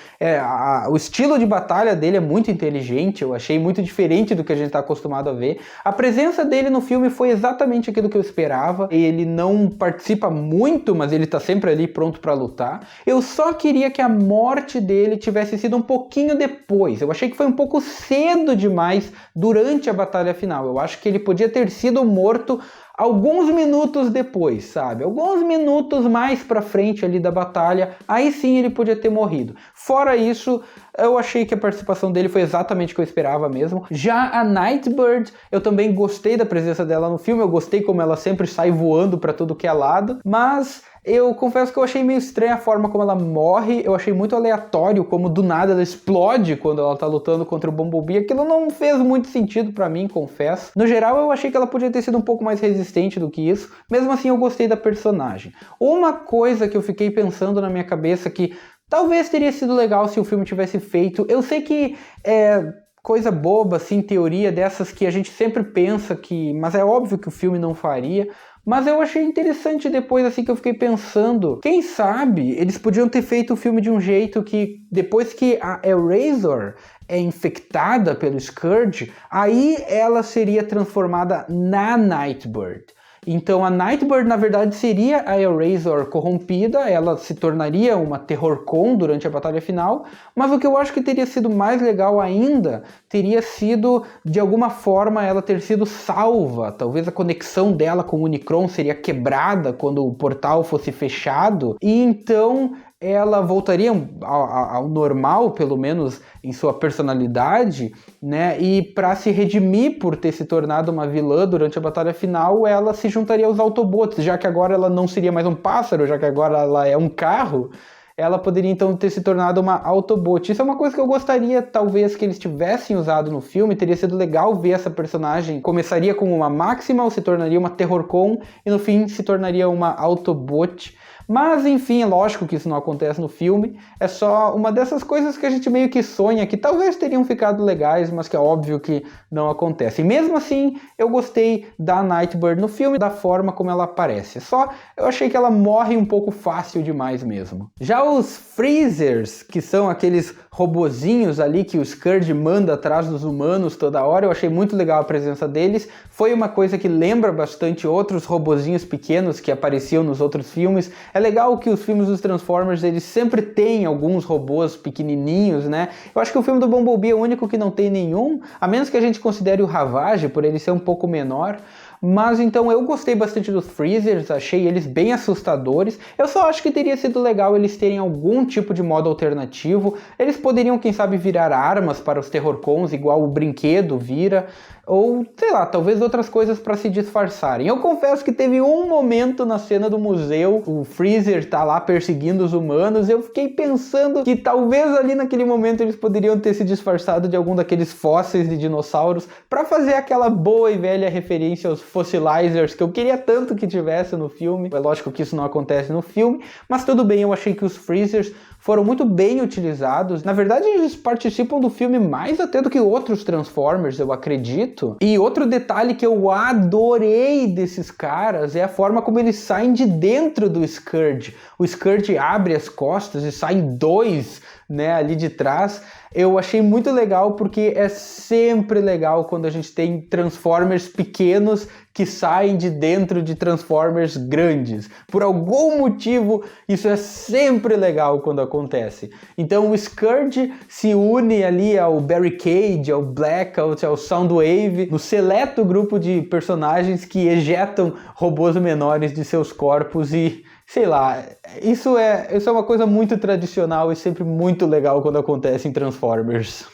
O estilo de batalha dele é muito inteligente, eu achei muito diferente do que a gente está acostumado a ver. A presença dele no filme foi exatamente aquilo que eu esperava. Ele não participa muito, mas ele está sempre ali pronto para lutar. Eu só queria que a morte dele tivesse sido um pouquinho depois. Eu achei que foi um pouco cedo demais durante a batalha final. Eu acho que ele podia ter sido morto alguns minutos depois, sabe? Alguns minutos mais pra frente ali da batalha, aí sim ele podia ter morrido. Fora isso, eu achei que a participação dele foi exatamente o que eu esperava mesmo. Já a Nightbird, eu também gostei da presença dela no filme, eu gostei como ela sempre sai voando pra tudo que é lado, mas eu confesso que eu achei meio estranha a forma como ela morre, eu achei muito aleatório como do nada ela explode quando ela tá lutando contra o Bumblebee. Aquilo não fez muito sentido pra mim, confesso. No geral, eu achei que ela podia ter sido um pouco mais resistente do que isso. Mesmo assim, eu gostei da personagem. Uma coisa que eu fiquei pensando na minha cabeça que talvez teria sido legal se o filme tivesse feito, eu sei que é coisa boba, assim, teoria dessas que a gente sempre pensa que... Mas é óbvio que o filme não faria. Mas eu achei interessante depois, assim, que eu fiquei pensando, quem sabe eles podiam ter feito o filme de um jeito que, depois que a Eraser é infectada pelo Scourge, aí ela seria transformada na Nightbird. Então a Nightbird, na verdade, seria a Eraser corrompida, ela se tornaria uma Terrorcon durante a batalha final, mas o que eu acho que teria sido mais legal ainda, teria sido, de alguma forma, ela ter sido salva. Talvez a conexão dela com o Unicron seria quebrada quando o portal fosse fechado, e então ela voltaria ao normal, pelo menos em sua personalidade, né? E para se redimir por ter se tornado uma vilã durante a batalha final, ela se juntaria aos Autobots, já que agora ela não seria mais um pássaro, já que agora ela é um carro, ela poderia então ter se tornado uma Autobot. Isso é uma coisa que eu gostaria, talvez, que eles tivessem usado no filme. Teria sido legal ver essa personagem. Começaria como uma Maximal, se tornaria uma Terrorcon e no fim se tornaria uma Autobot. Mas, enfim, é lógico que isso não acontece no filme, é só uma dessas coisas que a gente meio que sonha, que talvez teriam ficado legais, mas que é óbvio que não acontece. E mesmo assim, eu gostei da Nightbird no filme, da forma como ela aparece. Só eu achei que ela morre um pouco fácil demais mesmo. Já os Freezers, que são aqueles robozinhos ali que o Scourge manda atrás dos humanos toda hora, eu achei muito legal a presença deles. Foi uma coisa que lembra bastante outros robozinhos pequenos que apareciam nos outros filmes. É legal que os filmes dos Transformers, eles sempre têm alguns robôs pequenininhos, né? Eu acho que o filme do Bumblebee é o único que não tem nenhum, a menos que a gente considere o Ravage, por ele ser um pouco menor. Mas então eu gostei bastante dos Freezers, achei eles bem assustadores. Eu só acho que teria sido legal eles terem algum tipo de modo alternativo. Eles poderiam, quem sabe, virar armas para os Terrorcons, igual o brinquedo vira. Ou, sei lá, talvez outras coisas para se disfarçarem. Eu confesso que teve um momento na cena do museu, o Freezer tá lá perseguindo os humanos, eu fiquei pensando que talvez ali naquele momento eles poderiam ter se disfarçado de algum daqueles fósseis de dinossauros para fazer aquela boa e velha referência aos Fossilizers que eu queria tanto que tivesse no filme. É lógico que isso não acontece no filme, mas tudo bem, eu achei que os Freezers foram muito bem utilizados. Na verdade, eles participam do filme mais até do que outros Transformers, eu acredito. E outro detalhe que eu adorei desses caras é a forma como eles saem de dentro do Scourge. O Scourge abre as costas e saem dois, né, ali de trás. eu achei muito legal porque é sempre legal quando a gente tem Transformers pequenos que saem de dentro de Transformers grandes. Por algum motivo, isso é sempre legal quando acontece. Então o Scourge se une ali ao Barricade, ao Blackout, ao Soundwave, no seleto grupo de personagens que ejetam robôs menores de seus corpos e, sei lá, isso é uma coisa muito tradicional e sempre muito legal quando acontece em Transformers.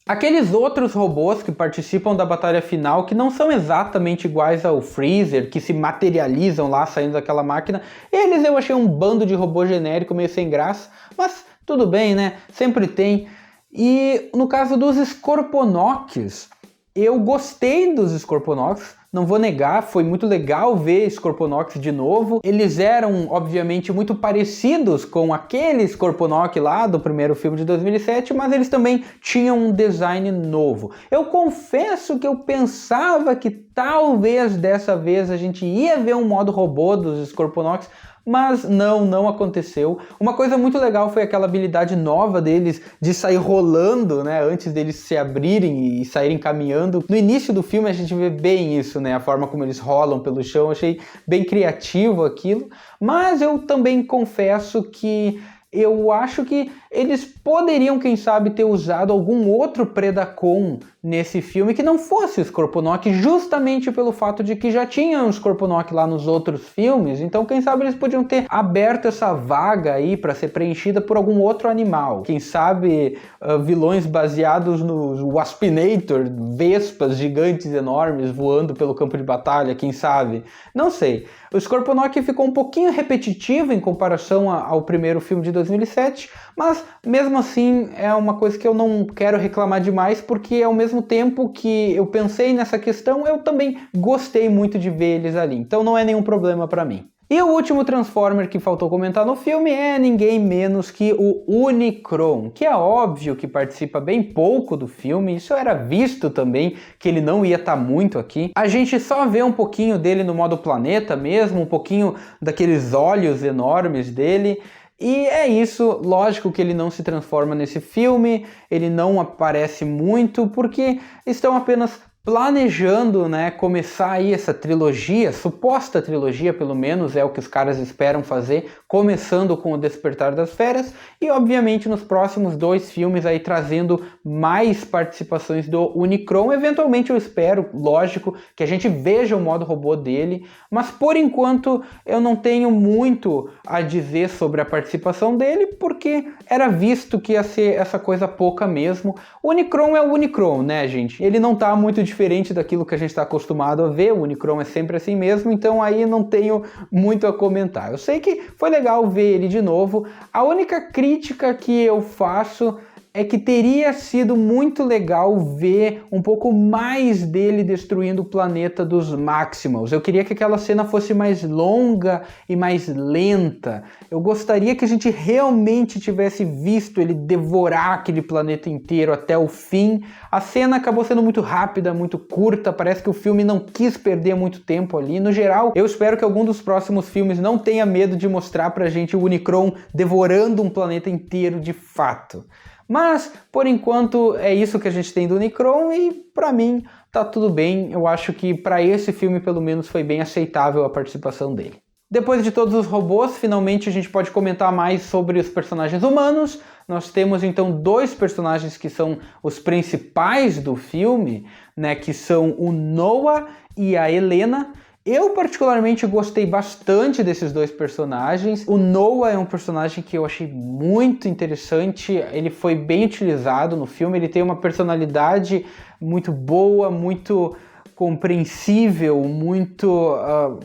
Aqueles outros robôs que participam da batalha final, que não são exatamente iguais ao Freezer, que se materializam lá saindo daquela máquina, eles eu achei um bando de robô genérico meio sem graça, mas tudo bem, né? Sempre tem. E no caso dos Scorponok's, eu gostei dos Scorponok's, não vou negar, foi muito legal ver Scorponok de novo. Eles eram, obviamente, muito parecidos com aquele Scorponok lá do primeiro filme de 2007, mas eles também tinham um design novo. Eu confesso que eu pensava que talvez dessa vez a gente ia ver um modo robô dos Scorponoks, mas não aconteceu. Uma coisa muito legal foi aquela habilidade nova deles de sair rolando, né, antes deles se abrirem e saírem caminhando. No início do filme a gente vê bem isso, né, a forma como eles rolam pelo chão. Eu achei bem criativo aquilo, mas eu também confesso que eu acho que eles poderiam, quem sabe, ter usado algum outro Predacon nesse filme que não fosse o Scorponok, justamente pelo fato de que já tinha um Scorponok lá nos outros filmes. Então, quem sabe eles podiam ter aberto essa vaga aí para ser preenchida por algum outro animal. Quem sabe vilões baseados no Waspinator, vespas gigantes enormes voando pelo campo de batalha, quem sabe? Não sei. O Scorponok ficou um pouquinho repetitivo em comparação ao primeiro filme de 2007, mas mesmo assim é uma coisa que eu não quero reclamar demais, porque ao mesmo tempo que eu pensei nessa questão, eu também gostei muito de ver eles ali, então não é nenhum problema para mim. E o último Transformer que faltou comentar no filme é ninguém menos que o Unicron, que é óbvio que participa bem pouco do filme, isso era visto também, que ele não ia estar muito aqui. A gente só vê um pouquinho dele no modo planeta mesmo, um pouquinho daqueles olhos enormes dele, e é isso. Lógico que ele não se transforma nesse filme, ele não aparece muito, porque estão apenas planejando, né, começar aí essa trilogia, suposta trilogia, pelo menos é o que os caras esperam fazer, começando com o Despertar das Feras e obviamente nos próximos 2 filmes aí trazendo mais participações do Unicron. Eventualmente eu espero, lógico, que a gente veja o modo robô dele, mas por enquanto eu não tenho muito a dizer sobre a participação dele, porque era visto que ia ser essa coisa pouca mesmo. O Unicron é o Unicron, né, gente? Ele não tá muito diferente daquilo que a gente está acostumado a ver, o Unicron é sempre assim mesmo, então aí não tenho muito a comentar. Eu sei que foi legal ver ele de novo. A única crítica que eu faço é que teria sido muito legal ver um pouco mais dele destruindo o planeta dos Maximals. Eu queria que aquela cena fosse mais longa e mais lenta. Eu gostaria que a gente realmente tivesse visto ele devorar aquele planeta inteiro até o fim. A cena acabou sendo muito rápida, muito curta, parece que o filme não quis perder muito tempo ali. No geral, eu espero que algum dos próximos filmes não tenha medo de mostrar pra gente o Unicron devorando um planeta inteiro de fato. Mas, por enquanto, é isso que a gente tem do Unicron e, pra mim, tá tudo bem. Eu acho que pra esse filme, pelo menos, foi bem aceitável a participação dele. Depois de todos os robôs, finalmente a gente pode comentar mais sobre os personagens humanos. Nós temos, então, 2 personagens que são os principais do filme, né, que são o Noah e a Helena. Eu particularmente gostei bastante desses 2 personagens. O Noah é um personagem que eu achei muito interessante, ele foi bem utilizado no filme, ele tem uma personalidade muito boa, muito compreensível, muito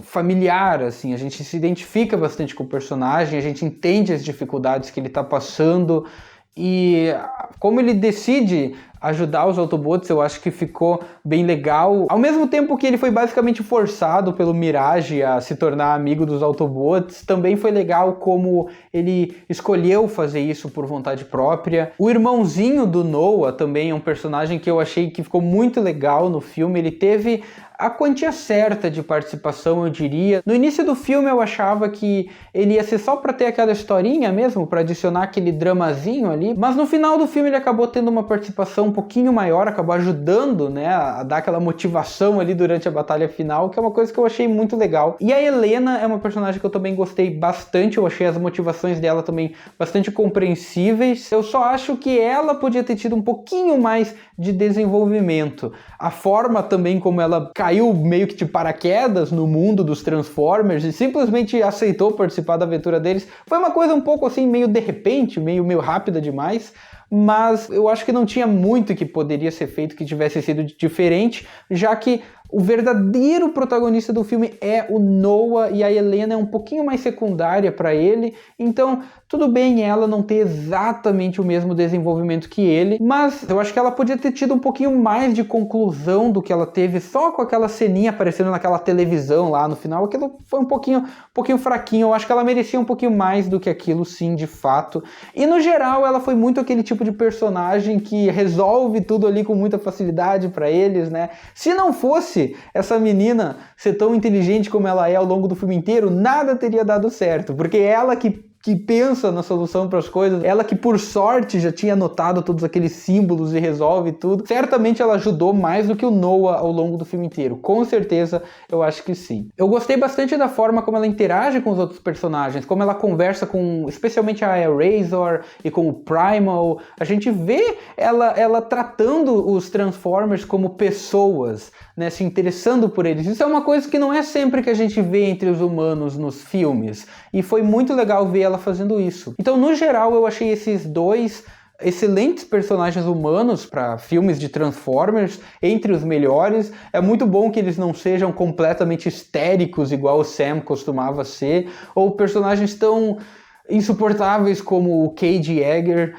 familiar, assim. A gente se identifica bastante com o personagem, a gente entende as dificuldades que ele está passando. E como ele decide ajudar os Autobots, eu acho que ficou bem legal. Ao mesmo tempo que ele foi basicamente forçado pelo Mirage a se tornar amigo dos Autobots, também foi legal como ele escolheu fazer isso por vontade própria. O irmãozinho do Noah também é um personagem que eu achei que ficou muito legal no filme. Ele teve a quantia certa de participação, eu diria. No início do filme eu achava que ele ia ser só pra ter aquela historinha mesmo, pra adicionar aquele dramazinho ali, mas no final do filme ele acabou tendo uma participação um pouquinho maior, acabou ajudando, né, a dar aquela motivação ali durante a batalha final, que é uma coisa que eu achei muito legal. E a Helena é uma personagem que eu também gostei bastante, eu achei as motivações dela também bastante compreensíveis. Eu só acho que ela podia ter tido um pouquinho mais de desenvolvimento. A forma também como ela caiu meio que de paraquedas no mundo dos Transformers e simplesmente aceitou participar da aventura deles, foi uma coisa um pouco assim, meio de repente, meio rápida demais, mas eu acho que não tinha muito que poderia ser feito que tivesse sido diferente, já que o verdadeiro protagonista do filme é o Noah e a Helena é um pouquinho mais secundária para ele, então tudo bem ela não ter exatamente o mesmo desenvolvimento que ele, mas eu acho que ela podia ter tido um pouquinho mais de conclusão do que ela teve só com aquela ceninha aparecendo naquela televisão lá no final. Aquilo foi um pouquinho fraquinho, eu acho que ela merecia um pouquinho mais do que aquilo, sim, de fato. E no geral ela foi muito aquele tipo de personagem que resolve tudo ali com muita facilidade para eles, né? Se não fosse essa menina ser tão inteligente como ela é ao longo do filme inteiro, nada teria dado certo, porque ela que pensa na solução para as coisas, ela que por sorte já tinha anotado todos aqueles símbolos e resolve tudo, certamente ela ajudou mais do que o Noah ao longo do filme inteiro, com certeza eu acho que sim. Eu gostei bastante da forma como ela interage com os outros personagens, como ela conversa com, especialmente a Razor e com o Primal, a gente vê ela tratando os Transformers como pessoas, né, se interessando por eles. Isso é uma coisa que não é sempre que a gente vê entre os humanos nos filmes, e foi muito legal ver ela fazendo isso. Então, no geral, eu achei esses dois excelentes personagens humanos para filmes de Transformers, entre os melhores. É muito bom que eles não sejam completamente histéricos, igual o Sam costumava ser, ou personagens tão insuportáveis como o Cade Yeager.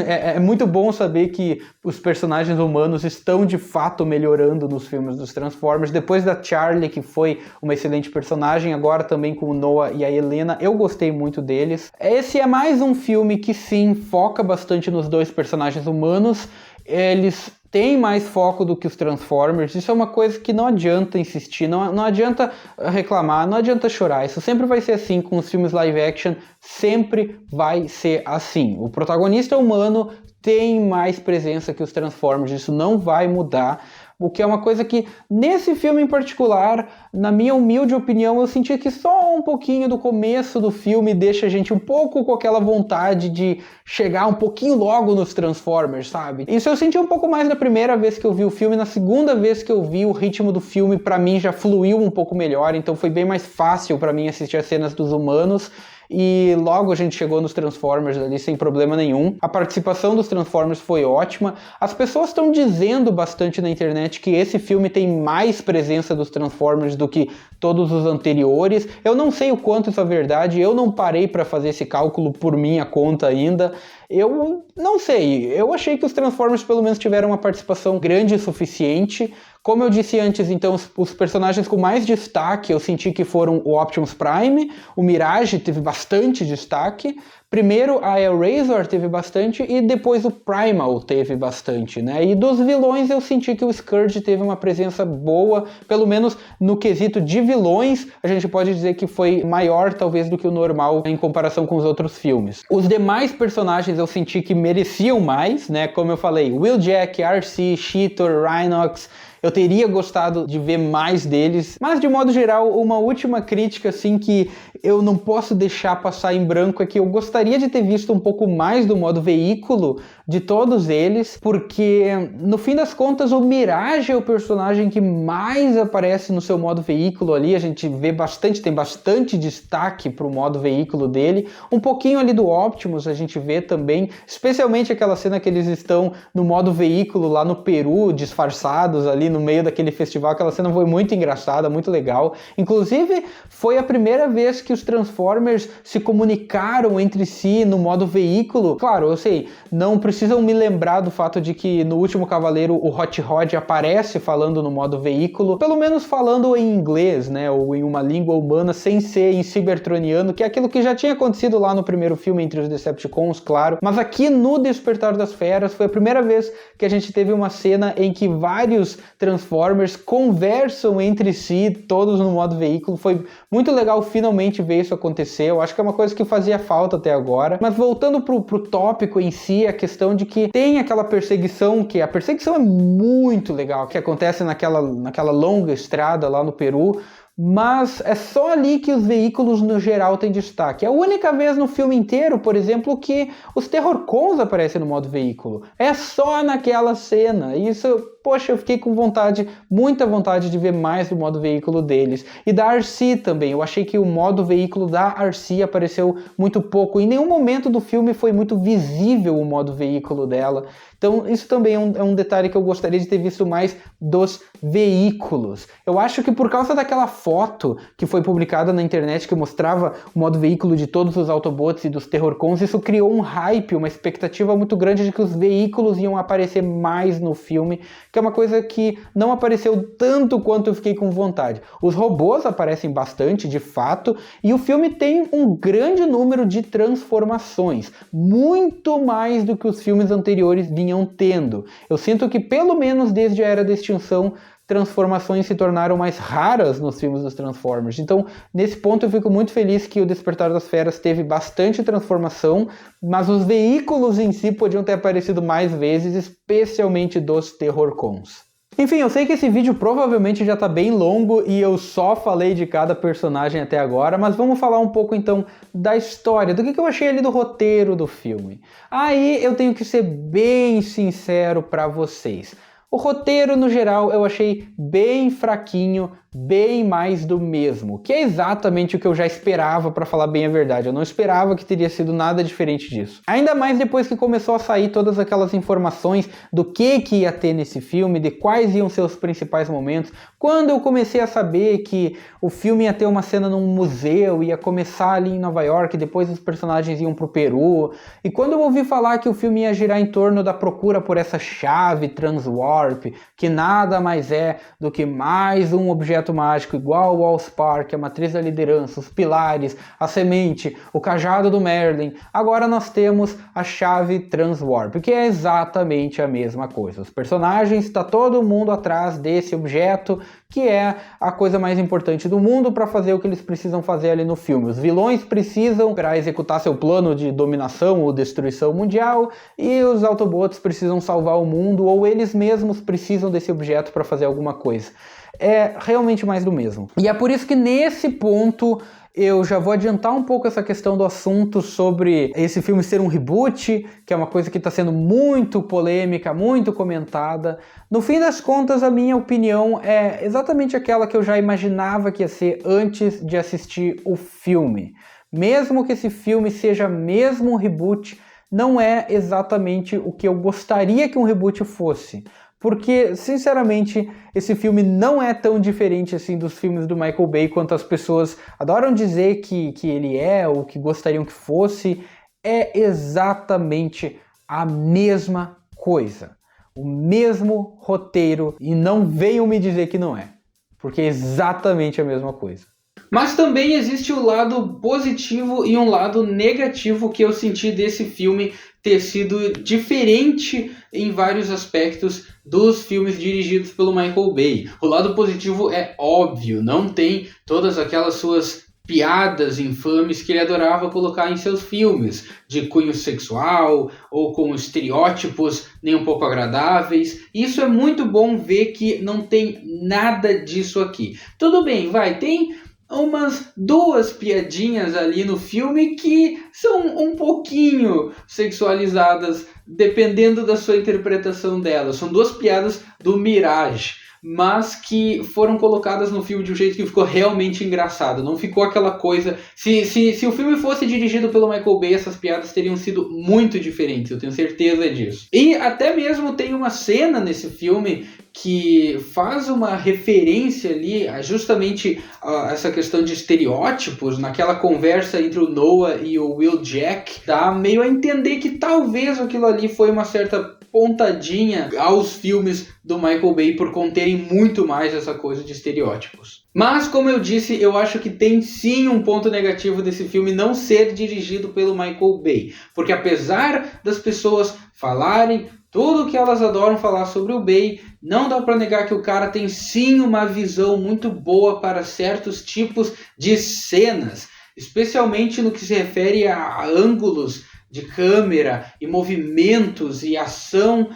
É muito bom saber que os personagens humanos estão de fato melhorando nos filmes dos Transformers. Depois da Charlie, que foi uma excelente personagem, agora também com o Noah e a Helena, eu gostei muito deles. Esse é mais um filme que sim, foca bastante nos dois personagens humanos. Eles têm mais foco do que os Transformers. Isso é uma coisa que não adianta insistir, não adianta reclamar, não adianta chorar. Isso sempre vai ser assim com os filmes live action, sempre vai ser assim. O protagonista humano tem mais presença que os Transformers, isso não vai mudar. O que é uma coisa que, nesse filme em particular, na minha humilde opinião, eu senti que só um pouquinho do começo do filme deixa a gente um pouco com aquela vontade de chegar um pouquinho logo nos Transformers, sabe? Isso eu senti um pouco mais na primeira vez que eu vi o filme, na segunda vez que eu vi, o ritmo do filme pra mim já fluiu um pouco melhor, então foi bem mais fácil pra mim assistir as cenas dos humanos. E logo a gente chegou nos Transformers ali sem problema nenhum. A participação dos Transformers foi ótima. As pessoas estão dizendo bastante na internet que esse filme tem mais presença dos Transformers do que todos os anteriores. Eu não sei o quanto isso é verdade, eu não parei para fazer esse cálculo por minha conta ainda. Eu não sei, eu achei que os Transformers pelo menos tiveram uma participação grande o suficiente. Como eu disse antes, então, os personagens com mais destaque eu senti que foram o Optimus Prime, o Mirage teve bastante destaque, primeiro a Razor teve bastante e depois o Primal teve bastante, né? E dos vilões eu senti que o Scourge teve uma presença boa, pelo menos no quesito de vilões, a gente pode dizer que foi maior talvez do que o normal em comparação com os outros filmes. Os demais personagens eu senti que mereciam mais, né? Como eu falei, Wheeljack, RC, Cheetor, Rhinox, eu teria gostado de ver mais deles, mas de modo geral, uma última crítica assim que eu não posso deixar passar em branco é que eu gostaria de ter visto um pouco mais do modo veículo de todos eles, porque no fim das contas o Mirage é o personagem que mais aparece no seu modo veículo ali, a gente vê bastante, tem bastante destaque pro modo veículo dele, um pouquinho ali do Optimus a gente vê também, especialmente aquela cena que eles estão no modo veículo lá no Peru, disfarçados ali no meio daquele festival, aquela cena foi muito engraçada, muito legal, inclusive foi a primeira vez que os Transformers se comunicaram entre si no modo veículo, claro, eu sei, não precisava precisam me lembrar do fato de que no Último Cavaleiro o Hot Rod aparece falando no modo veículo, pelo menos falando em inglês, né, ou em uma língua humana, sem ser em cybertroniano, que é aquilo que já tinha acontecido lá no primeiro filme entre os Decepticons, claro, mas aqui no Despertar das Feras foi a primeira vez que a gente teve uma cena em que vários Transformers conversam entre si, todos no modo veículo. Foi muito legal finalmente ver isso acontecer. Eu acho que é uma coisa que fazia falta até agora. Mas voltando pro tópico em si, a questão de que tem aquela perseguição, que a perseguição é muito legal, que acontece naquela longa estrada lá no Peru, mas é só ali que os veículos no geral têm destaque. É a única vez no filme inteiro, por exemplo, que os Terrorcons aparecem no modo veículo. É só naquela cena. Isso, poxa, eu fiquei com vontade, muita vontade de ver mais do modo veículo deles. E da Arcee também. Eu achei que o modo veículo da Arcee apareceu muito pouco. Em nenhum momento do filme foi muito visível o modo veículo dela. Então isso também é um detalhe que eu gostaria de ter visto mais dos veículos. Eu acho que por causa daquela foto que foi publicada na internet que mostrava o modo veículo de todos os Autobots e dos Terrorcons, isso criou um hype, uma expectativa muito grande de que os veículos iam aparecer mais no filme, que é uma coisa que não apareceu tanto quanto eu fiquei com vontade. Os robôs aparecem bastante, de fato, e o filme tem um grande número de transformações, muito mais do que os filmes anteriores vinham tendo. Eu sinto que pelo menos desde a Era da Extinção, transformações se tornaram mais raras nos filmes dos Transformers. Então, nesse ponto eu fico muito feliz que o Despertar das Feras teve bastante transformação, mas os veículos em si podiam ter aparecido mais vezes, especialmente dos Terrorcons. Enfim, eu sei que esse vídeo provavelmente já tá bem longo e eu só falei de cada personagem até agora, mas vamos falar um pouco então da história, do que eu achei ali do roteiro do filme. Aí eu tenho que ser bem sincero pra vocês. O roteiro, no geral, eu achei bem fraquinho, bem mais do mesmo, que é exatamente o que eu já esperava, para falar bem a verdade. Eu não esperava que teria sido nada diferente disso. Ainda mais depois que começou a sair todas aquelas informações do que ia ter nesse filme, de quais iam ser os principais momentos. Quando eu comecei a saber que o filme ia ter uma cena num museu, ia começar ali em Nova York, depois os personagens iam pro Peru, e quando eu ouvi falar que o filme ia girar em torno da procura por essa chave Transwarp, que nada mais é do que mais um objeto mágico igual ao Allspark, a matriz da liderança, os pilares, a semente, o cajado do Merlin, agora nós temos a chave Transwarp, que é exatamente a mesma coisa. Os personagens, está todo mundo atrás desse objeto, que é a coisa mais importante do mundo para fazer o que eles precisam fazer ali no filme. Os vilões precisam para executar seu plano de dominação ou destruição mundial, e os Autobots precisam salvar o mundo, ou eles mesmos precisam desse objeto para fazer alguma coisa. É realmente mais do mesmo. E é por isso que nesse ponto eu já vou adiantar um pouco essa questão do assunto sobre esse filme ser um reboot, que é uma coisa que está sendo muito polêmica, muito comentada. No fim das contas, a minha opinião é exatamente aquela que eu já imaginava que ia ser antes de assistir o filme. Mesmo que esse filme seja mesmo um reboot, não é exatamente o que eu gostaria que um reboot fosse. Porque, sinceramente, esse filme não é tão diferente assim dos filmes do Michael Bay quanto as pessoas adoram dizer que ele é, ou que gostariam que fosse. É exatamente a mesma coisa. O mesmo roteiro, e não venham me dizer que não é. Porque é exatamente a mesma coisa. Mas também existe o lado positivo e um lado negativo que eu senti desse filme ter sido diferente em vários aspectos dos filmes dirigidos pelo Michael Bay. O lado positivo é óbvio, não tem todas aquelas suas piadas infames que ele adorava colocar em seus filmes, de cunho sexual ou com estereótipos nem um pouco agradáveis. Isso é muito bom ver que não tem nada disso aqui. Tudo bem, tem umas duas piadinhas ali no filme que são um pouquinho sexualizadas, dependendo da sua interpretação delas. São duas piadas do Mirage, mas que foram colocadas no filme de um jeito que ficou realmente engraçado. Não ficou aquela coisa... Se o filme fosse dirigido pelo Michael Bay, essas piadas teriam sido muito diferentes, eu tenho certeza disso. E até mesmo tem uma cena nesse filme que faz uma referência ali a justamente essa questão de estereótipos, naquela conversa entre o Noah e o Will Jack, dá meio a entender que talvez aquilo ali foi uma certa pontadinha aos filmes do Michael Bay por conterem muito mais essa coisa de estereótipos. Mas, como eu disse, eu acho que tem sim um ponto negativo desse filme não ser dirigido pelo Michael Bay. Porque apesar das pessoas falarem tudo o que elas adoram falar sobre o Bay, não dá para negar que o cara tem sim uma visão muito boa para certos tipos de cenas, especialmente no que se refere a ângulos de câmera e movimentos e ação.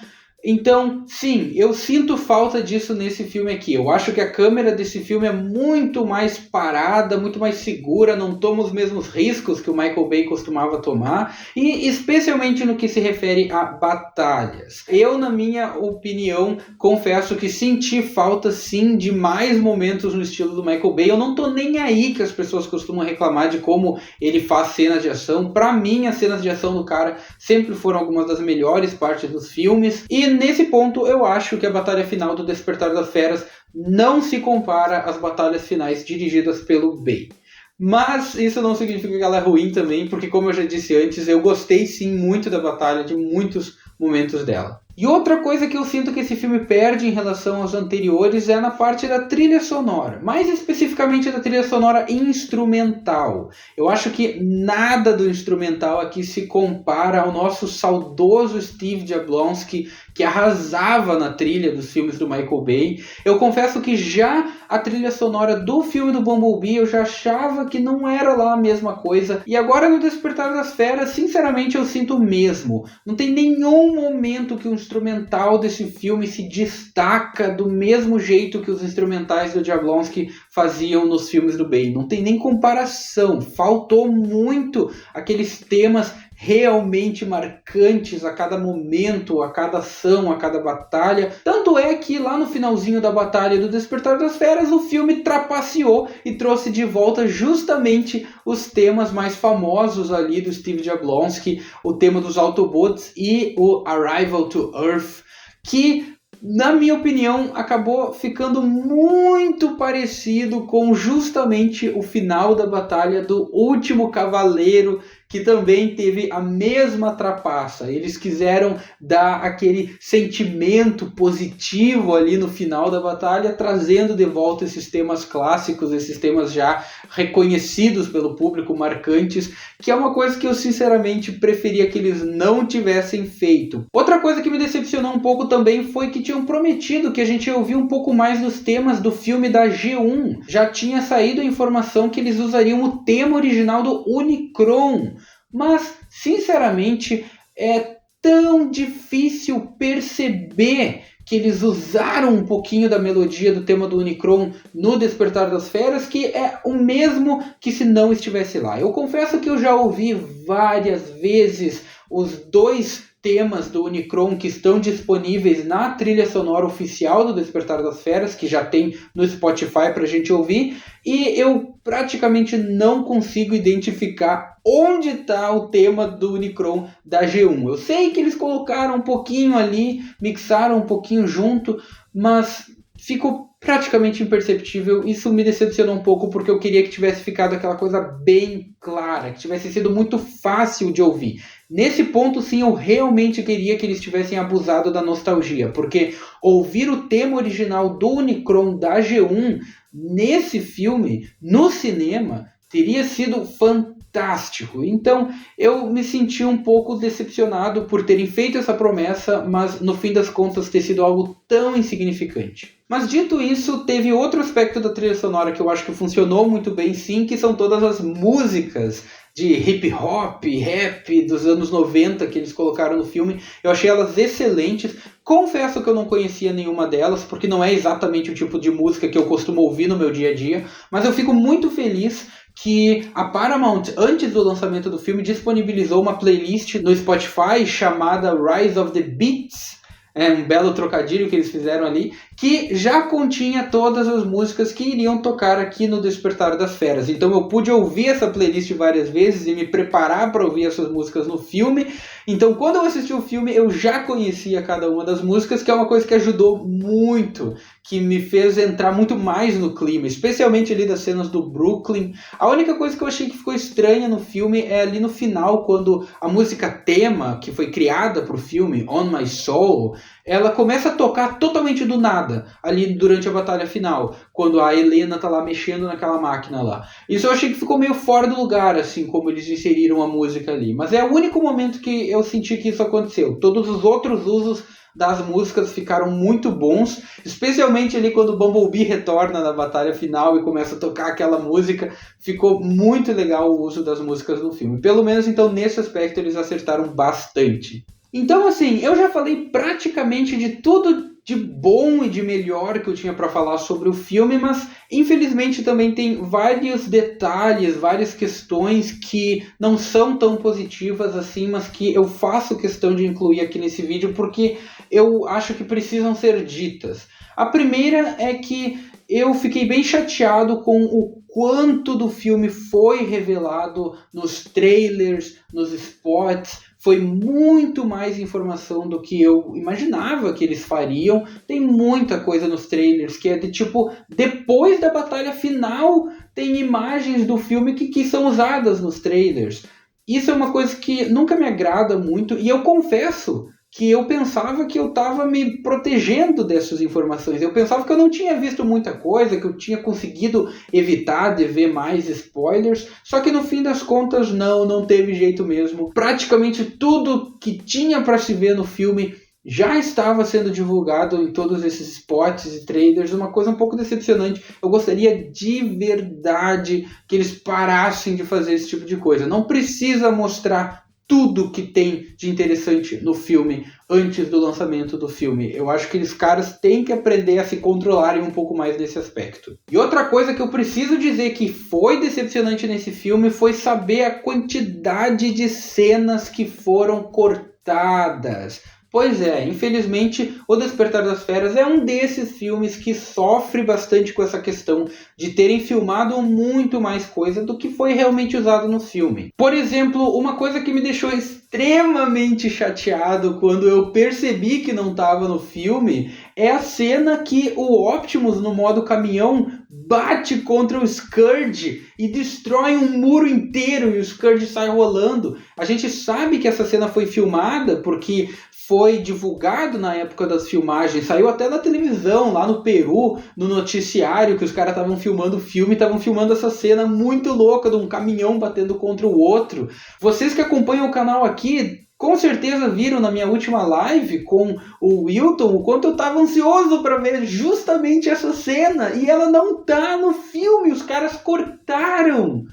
Então, sim, eu sinto falta disso nesse filme aqui. Eu acho que a câmera desse filme é muito mais parada, muito mais segura, não toma os mesmos riscos que o Michael Bay costumava tomar, e especialmente no que se refere a batalhas. Eu, na minha opinião, confesso que senti falta sim de mais momentos no estilo do Michael Bay. Eu não tô nem aí que as pessoas costumam reclamar de como ele faz cenas de ação. Pra mim, as cenas de ação do cara sempre foram algumas das melhores partes dos filmes, e nesse ponto eu acho que a batalha final do Despertar das Feras não se compara às batalhas finais dirigidas pelo Bay. Mas isso não significa que ela é ruim também, porque como eu já disse antes, eu gostei sim muito da batalha, de muitos momentos dela. E outra coisa que eu sinto que esse filme perde em relação aos anteriores é na parte da trilha sonora, mais especificamente da trilha sonora instrumental. Eu acho que nada do instrumental aqui se compara ao nosso saudoso Steve Jablonsky, que arrasava na trilha dos filmes do Michael Bay. Eu confesso que já a trilha sonora do filme do Bumblebee eu já achava que não era lá a mesma coisa, e agora no Despertar das Feras, sinceramente eu sinto o mesmo. Não tem nenhum momento que o instrumental desse filme se destaca do mesmo jeito que os instrumentais do Jablonsky faziam nos filmes do Bay. Não tem nem comparação. Faltou muito aqueles temas realmente marcantes a cada momento, a cada ação, a cada batalha. Tanto é que lá no finalzinho da batalha do Despertar das Feras, o filme trapaceou e trouxe de volta justamente os temas mais famosos ali do Steve Jablonsky, o tema dos Autobots e o Arrival to Earth, que, na minha opinião, acabou ficando muito parecido com justamente o final da batalha do Último Cavaleiro, que também teve a mesma trapaça. Eles quiseram dar aquele sentimento positivo ali no final da batalha, trazendo de volta esses temas clássicos, esses temas já reconhecidos pelo público, marcantes, que é uma coisa que eu sinceramente preferia que eles não tivessem feito. Outra coisa que me decepcionou um pouco também foi que tinham prometido que a gente ia ouvir um pouco mais dos temas do filme da G1. Já tinha saído a informação que eles usariam o tema original do Unicron, mas, sinceramente, é tão difícil perceber que eles usaram um pouquinho da melodia do tema do Unicron no Despertar das Feras, que é o mesmo que se não estivesse lá. Eu confesso que eu já ouvi várias vezes os dois temas do Unicron que estão disponíveis na trilha sonora oficial do Despertar das Feras, que já tem no Spotify pra gente ouvir, e eu praticamente não consigo identificar onde está o tema do Unicron da G1. Eu sei que eles colocaram um pouquinho ali, mixaram um pouquinho junto, mas ficou praticamente imperceptível. Isso me decepcionou um pouco, porque eu queria que tivesse ficado aquela coisa bem clara, que tivesse sido muito fácil de ouvir. Nesse ponto, sim, eu realmente queria que eles tivessem abusado da nostalgia, porque ouvir o tema original do Unicron da G1 nesse filme, no cinema, teria sido fantástico. Então, eu me senti um pouco decepcionado por terem feito essa promessa, mas no fim das contas ter sido algo tão insignificante. Mas dito isso, teve outro aspecto da trilha sonora que eu acho que funcionou muito bem sim, que são todas as músicas de hip hop, rap dos anos 90 que eles colocaram no filme. Eu achei elas excelentes. Confesso que eu não conhecia nenhuma delas, porque não é exatamente o tipo de música que eu costumo ouvir no meu dia a dia, mas eu fico muito feliz que a Paramount, antes do lançamento do filme, disponibilizou uma playlist no Spotify chamada Rise of the Beats. É um belo trocadilho que eles fizeram ali, que já continha todas as músicas que iriam tocar aqui no Despertar das Feras. Então eu pude ouvir essa playlist várias vezes e me preparar para ouvir essas músicas no filme. Então quando eu assisti o filme eu já conhecia cada uma das músicas, que é uma coisa que ajudou muito, que me fez entrar muito mais no clima, especialmente ali das cenas do Brooklyn. A única coisa que eu achei que ficou estranha no filme é ali no final, quando a música tema, que foi criada para o filme, On My Soul, ela começa a tocar totalmente do nada, ali durante a batalha final, quando a Helena tá lá mexendo naquela máquina lá. Isso eu achei que ficou meio fora do lugar, assim, como eles inseriram a música ali. Mas é o único momento que eu senti que isso aconteceu. Todos os outros usos das músicas ficaram muito bons, especialmente ali quando o Bumblebee retorna na batalha final e começa a tocar aquela música. Ficou muito legal o uso das músicas no filme. Pelo menos, então, nesse aspecto eles acertaram bastante. Então, assim, eu já falei praticamente de tudo de bom e de melhor que eu tinha para falar sobre o filme, mas infelizmente também tem vários detalhes, várias questões que não são tão positivas assim, mas que eu faço questão de incluir aqui nesse vídeo porque eu acho que precisam ser ditas. A primeira é que eu fiquei bem chateado com o quanto do filme foi revelado nos trailers, nos spots. Foi muito mais informação do que eu imaginava que eles fariam. Tem muita coisa nos trailers que é de tipo, depois da batalha final, tem imagens do filme que são usadas nos trailers. Isso é uma coisa que nunca me agrada muito, e eu confesso que eu pensava que eu estava me protegendo dessas informações. Eu pensava que eu não tinha visto muita coisa, que eu tinha conseguido evitar de ver mais spoilers, só que no fim das contas não teve jeito mesmo. Praticamente tudo que tinha para se ver no filme já estava sendo divulgado em todos esses spots e trailers, uma coisa um pouco decepcionante. Eu gostaria de verdade que eles parassem de fazer esse tipo de coisa. Não precisa mostrar tudo que tem de interessante no filme antes do lançamento do filme. Eu acho que eles caras têm que aprender a se controlarem um pouco mais nesse aspecto. E outra coisa que eu preciso dizer que foi decepcionante nesse filme foi saber a quantidade de cenas que foram cortadas. Pois é, infelizmente O Despertar das Feras é um desses filmes que sofre bastante com essa questão de terem filmado muito mais coisa do que foi realmente usado no filme. Por exemplo, uma coisa que me deixou extremamente chateado quando eu percebi que não estava no filme é a cena que o Optimus, no modo caminhão, bate contra o Scourge e destrói um muro inteiro e o Scourge sai rolando. A gente sabe que essa cena foi filmada porque foi divulgado na época das filmagens, saiu até na televisão, lá no Peru, no noticiário, que os caras estavam filmando o filme, estavam filmando essa cena muito louca de um caminhão batendo contra o outro. Vocês que acompanham o canal aqui, com certeza viram na minha última live com o Wilton o quanto eu estava ansioso para ver justamente essa cena, e ela não tá no filme, os caras cortaram.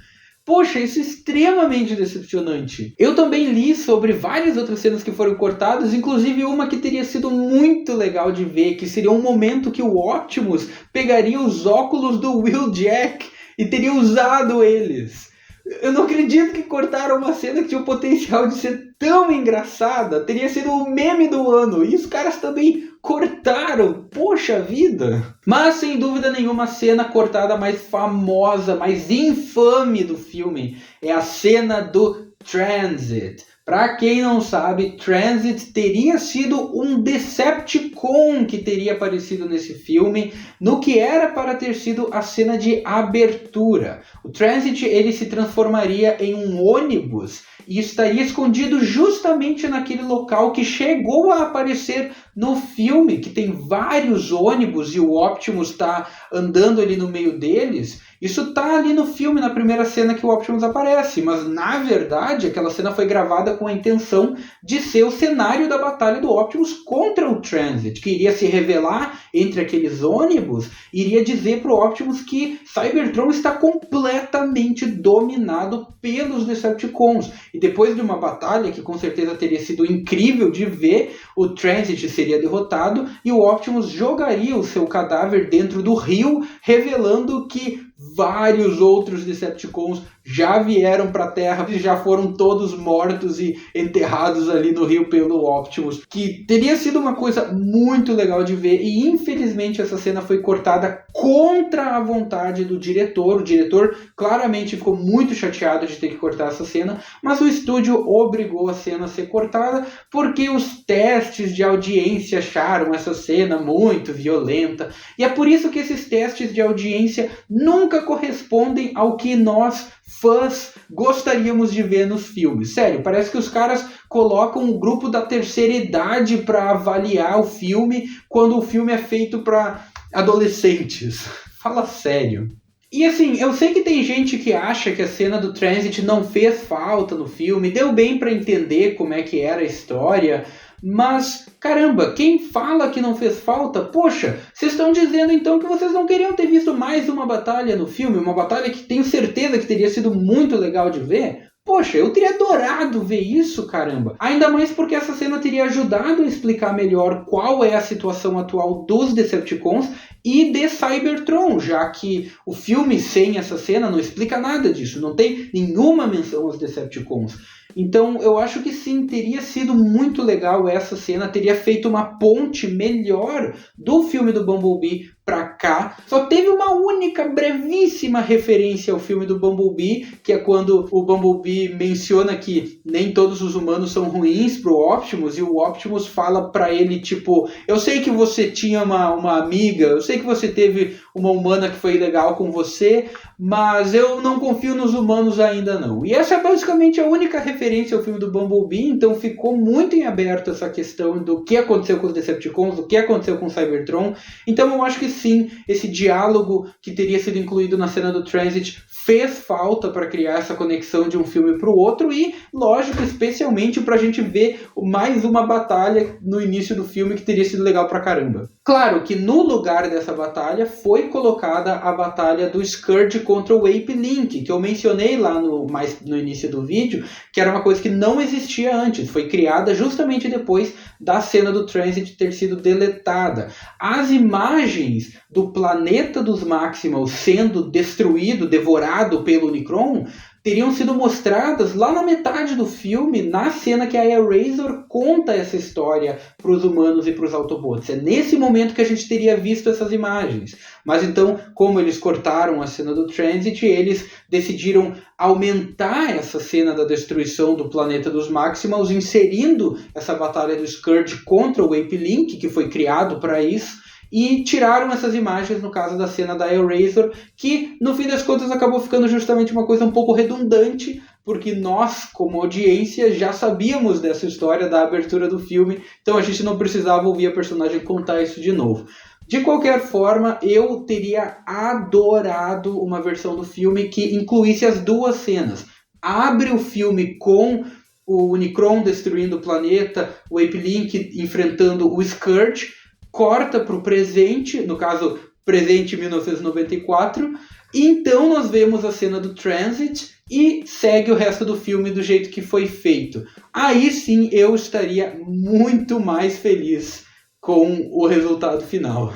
Poxa, isso é extremamente decepcionante. Eu também li sobre várias outras cenas que foram cortadas, inclusive uma que teria sido muito legal de ver, que seria um momento que o Optimus pegaria os óculos do Wheeljack e teria usado eles. Eu não acredito que cortaram uma cena que tinha o potencial de ser tão engraçada. Teria sido o meme do ano. E os caras também cortaram. Poxa vida. Mas, sem dúvida nenhuma, a cena cortada mais famosa, mais infame do filme é a cena do Transit. Para quem não sabe, Transit teria sido um Decepticon que teria aparecido nesse filme, no que era para ter sido a cena de abertura. O Transit ele se transformaria em um ônibus e estaria escondido justamente naquele local que chegou a aparecer no filme, que tem vários ônibus e o Optimus está andando ali no meio deles. Isso tá ali no filme, na primeira cena que o Optimus aparece, mas na verdade aquela cena foi gravada com a intenção de ser o cenário da batalha do Optimus contra o Transit, que iria se revelar entre aqueles ônibus, iria dizer pro Optimus que Cybertron está completamente dominado pelos Decepticons. E depois de uma batalha que com certeza teria sido incrível de ver, o Transit seria derrotado e o Optimus jogaria o seu cadáver dentro do rio, revelando que vários outros Decepticons já vieram para a Terra e já foram todos mortos e enterrados ali no rio pelo Optimus, que teria sido uma coisa muito legal de ver, e infelizmente essa cena foi cortada contra a vontade do diretor. O diretor claramente ficou muito chateado de ter que cortar essa cena, mas o estúdio obrigou a cena a ser cortada porque os testes de audiência acharam essa cena muito violenta, e é por isso que esses testes de audiência nunca correspondem ao que nós fãs gostaríamos de ver nos filmes. Sério, parece que os caras colocam um grupo da terceira idade para avaliar o filme quando o filme é feito para adolescentes. Fala sério. E assim, eu sei que tem gente que acha que a cena do Transit não fez falta no filme, deu bem para entender como é que era a história, mas, caramba, quem fala que não fez falta, poxa, vocês estão dizendo então que vocês não queriam ter visto mais uma batalha no filme, uma batalha que tenho certeza que teria sido muito legal de ver? Poxa, eu teria adorado ver isso, caramba. Ainda mais porque essa cena teria ajudado a explicar melhor qual é a situação atual dos Decepticons e de Cybertron, já que o filme sem essa cena não explica nada disso, não tem nenhuma menção aos Decepticons. Então eu acho que sim, teria sido muito legal essa cena, teria feito uma ponte melhor do filme do Bumblebee pra cá. Só teve uma única brevíssima referência ao filme do Bumblebee, que é quando o Bumblebee menciona que nem todos os humanos são ruins pro Optimus, e o Optimus fala pra ele, tipo, eu sei que você tinha uma amiga, eu sei que você teve uma humana que foi legal com você, mas eu não confio nos humanos ainda não. E essa é basicamente a única referência ao filme do Bumblebee, então ficou muito em aberto essa questão do que aconteceu com os Decepticons, do que aconteceu com o Cybertron. Então eu acho que sim, esse diálogo que teria sido incluído na cena do Transit fez falta para criar essa conexão de um filme para o outro e, lógico, especialmente para a gente ver mais uma batalha no início do filme que teria sido legal pra caramba. Claro que no lugar dessa batalha foi colocada a batalha do Scourge contra o Ape Link, que eu mencionei lá no início do vídeo, que era uma coisa que não existia antes, foi criada justamente depois da cena do Transit ter sido deletada. As imagens do planeta dos Maximals sendo destruído, devorado pelo Unicron, teriam sido mostradas lá na metade do filme, na cena que a Airazor conta essa história para os humanos e para os Autobots. É nesse momento que a gente teria visto essas imagens. Mas então, como eles cortaram a cena do Transit, eles decidiram aumentar essa cena da destruição do planeta dos Maximals, inserindo essa batalha do Scourge contra o Ape Link, que foi criado para isso, e tiraram essas imagens no caso da cena da Airazor, que no fim das contas acabou ficando justamente uma coisa um pouco redundante, porque nós, como audiência, já sabíamos dessa história da abertura do filme, então a gente não precisava ouvir a personagem contar isso de novo. De qualquer forma, eu teria adorado uma versão do filme que incluísse as duas cenas. Abre o filme com o Unicron destruindo o planeta, o Ape Link enfrentando o Scourge, corta para o presente, no caso, presente 1994, e então nós vemos a cena do Transit e segue o resto do filme do jeito que foi feito. Aí sim eu estaria muito mais feliz com o resultado final.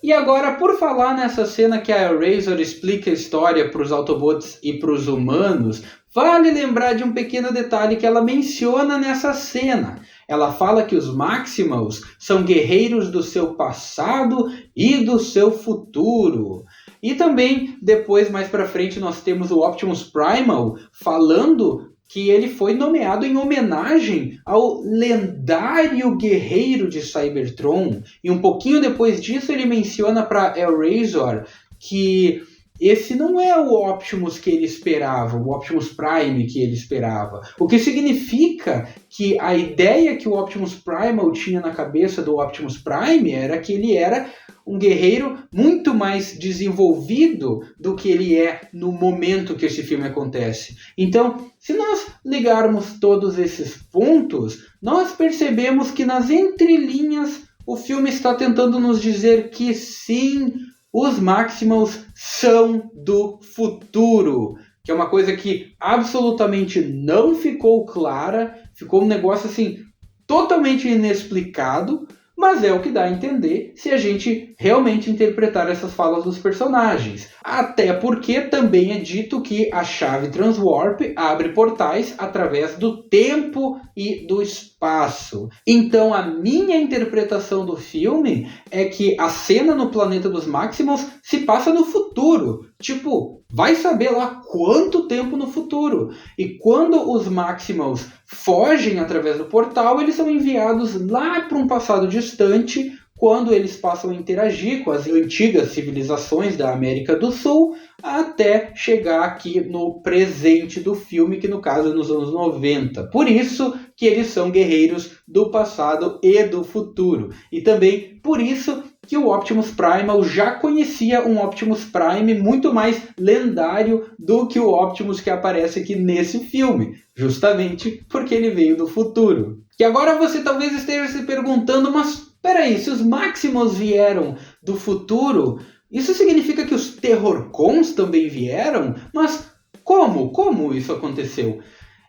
E agora, por falar nessa cena que a Airazor explica a história para os Autobots e para os humanos, vale lembrar de um pequeno detalhe que ela menciona nessa cena. Ela fala que os Maximals são guerreiros do seu passado e do seu futuro. E também, depois, mais pra frente, nós temos o Optimus Primal falando que ele foi nomeado em homenagem ao lendário guerreiro de Cybertron. E um pouquinho depois disso ele menciona para Airazor que esse não é o Optimus que ele esperava, o Optimus Prime que ele esperava. O que significa que a ideia que o Optimus Primal tinha na cabeça do Optimus Prime era que ele era um guerreiro muito mais desenvolvido do que ele é no momento que esse filme acontece. Então, se nós ligarmos todos esses pontos, nós percebemos que nas entrelinhas o filme está tentando nos dizer que sim, os Maximals são do futuro, que é uma coisa que absolutamente não ficou clara, ficou um negócio assim totalmente inexplicado, mas é o que dá a entender se a gente realmente interpretar essas falas dos personagens. Até porque também é dito que a chave Transwarp abre portais através do tempo e do espaço. Então a minha interpretação do filme é que a cena no planeta dos Maximals se passa no futuro. Tipo, vai saber lá quanto tempo no futuro. E quando os Maximals fogem através do portal, eles são enviados lá para um passado distante, quando eles passam a interagir com as antigas civilizações da América do Sul, até chegar aqui no presente do filme, que no caso é nos anos 90. Por isso que eles são guerreiros do passado e do futuro. E também por isso que o Optimus Primal já conhecia um Optimus Prime muito mais lendário do que o Optimus que aparece aqui nesse filme, justamente porque ele veio do futuro. E agora você talvez esteja se perguntando, mas peraí, se os Maximals vieram do futuro, isso significa que os Terrorcons também vieram? Mas como? Como isso aconteceu?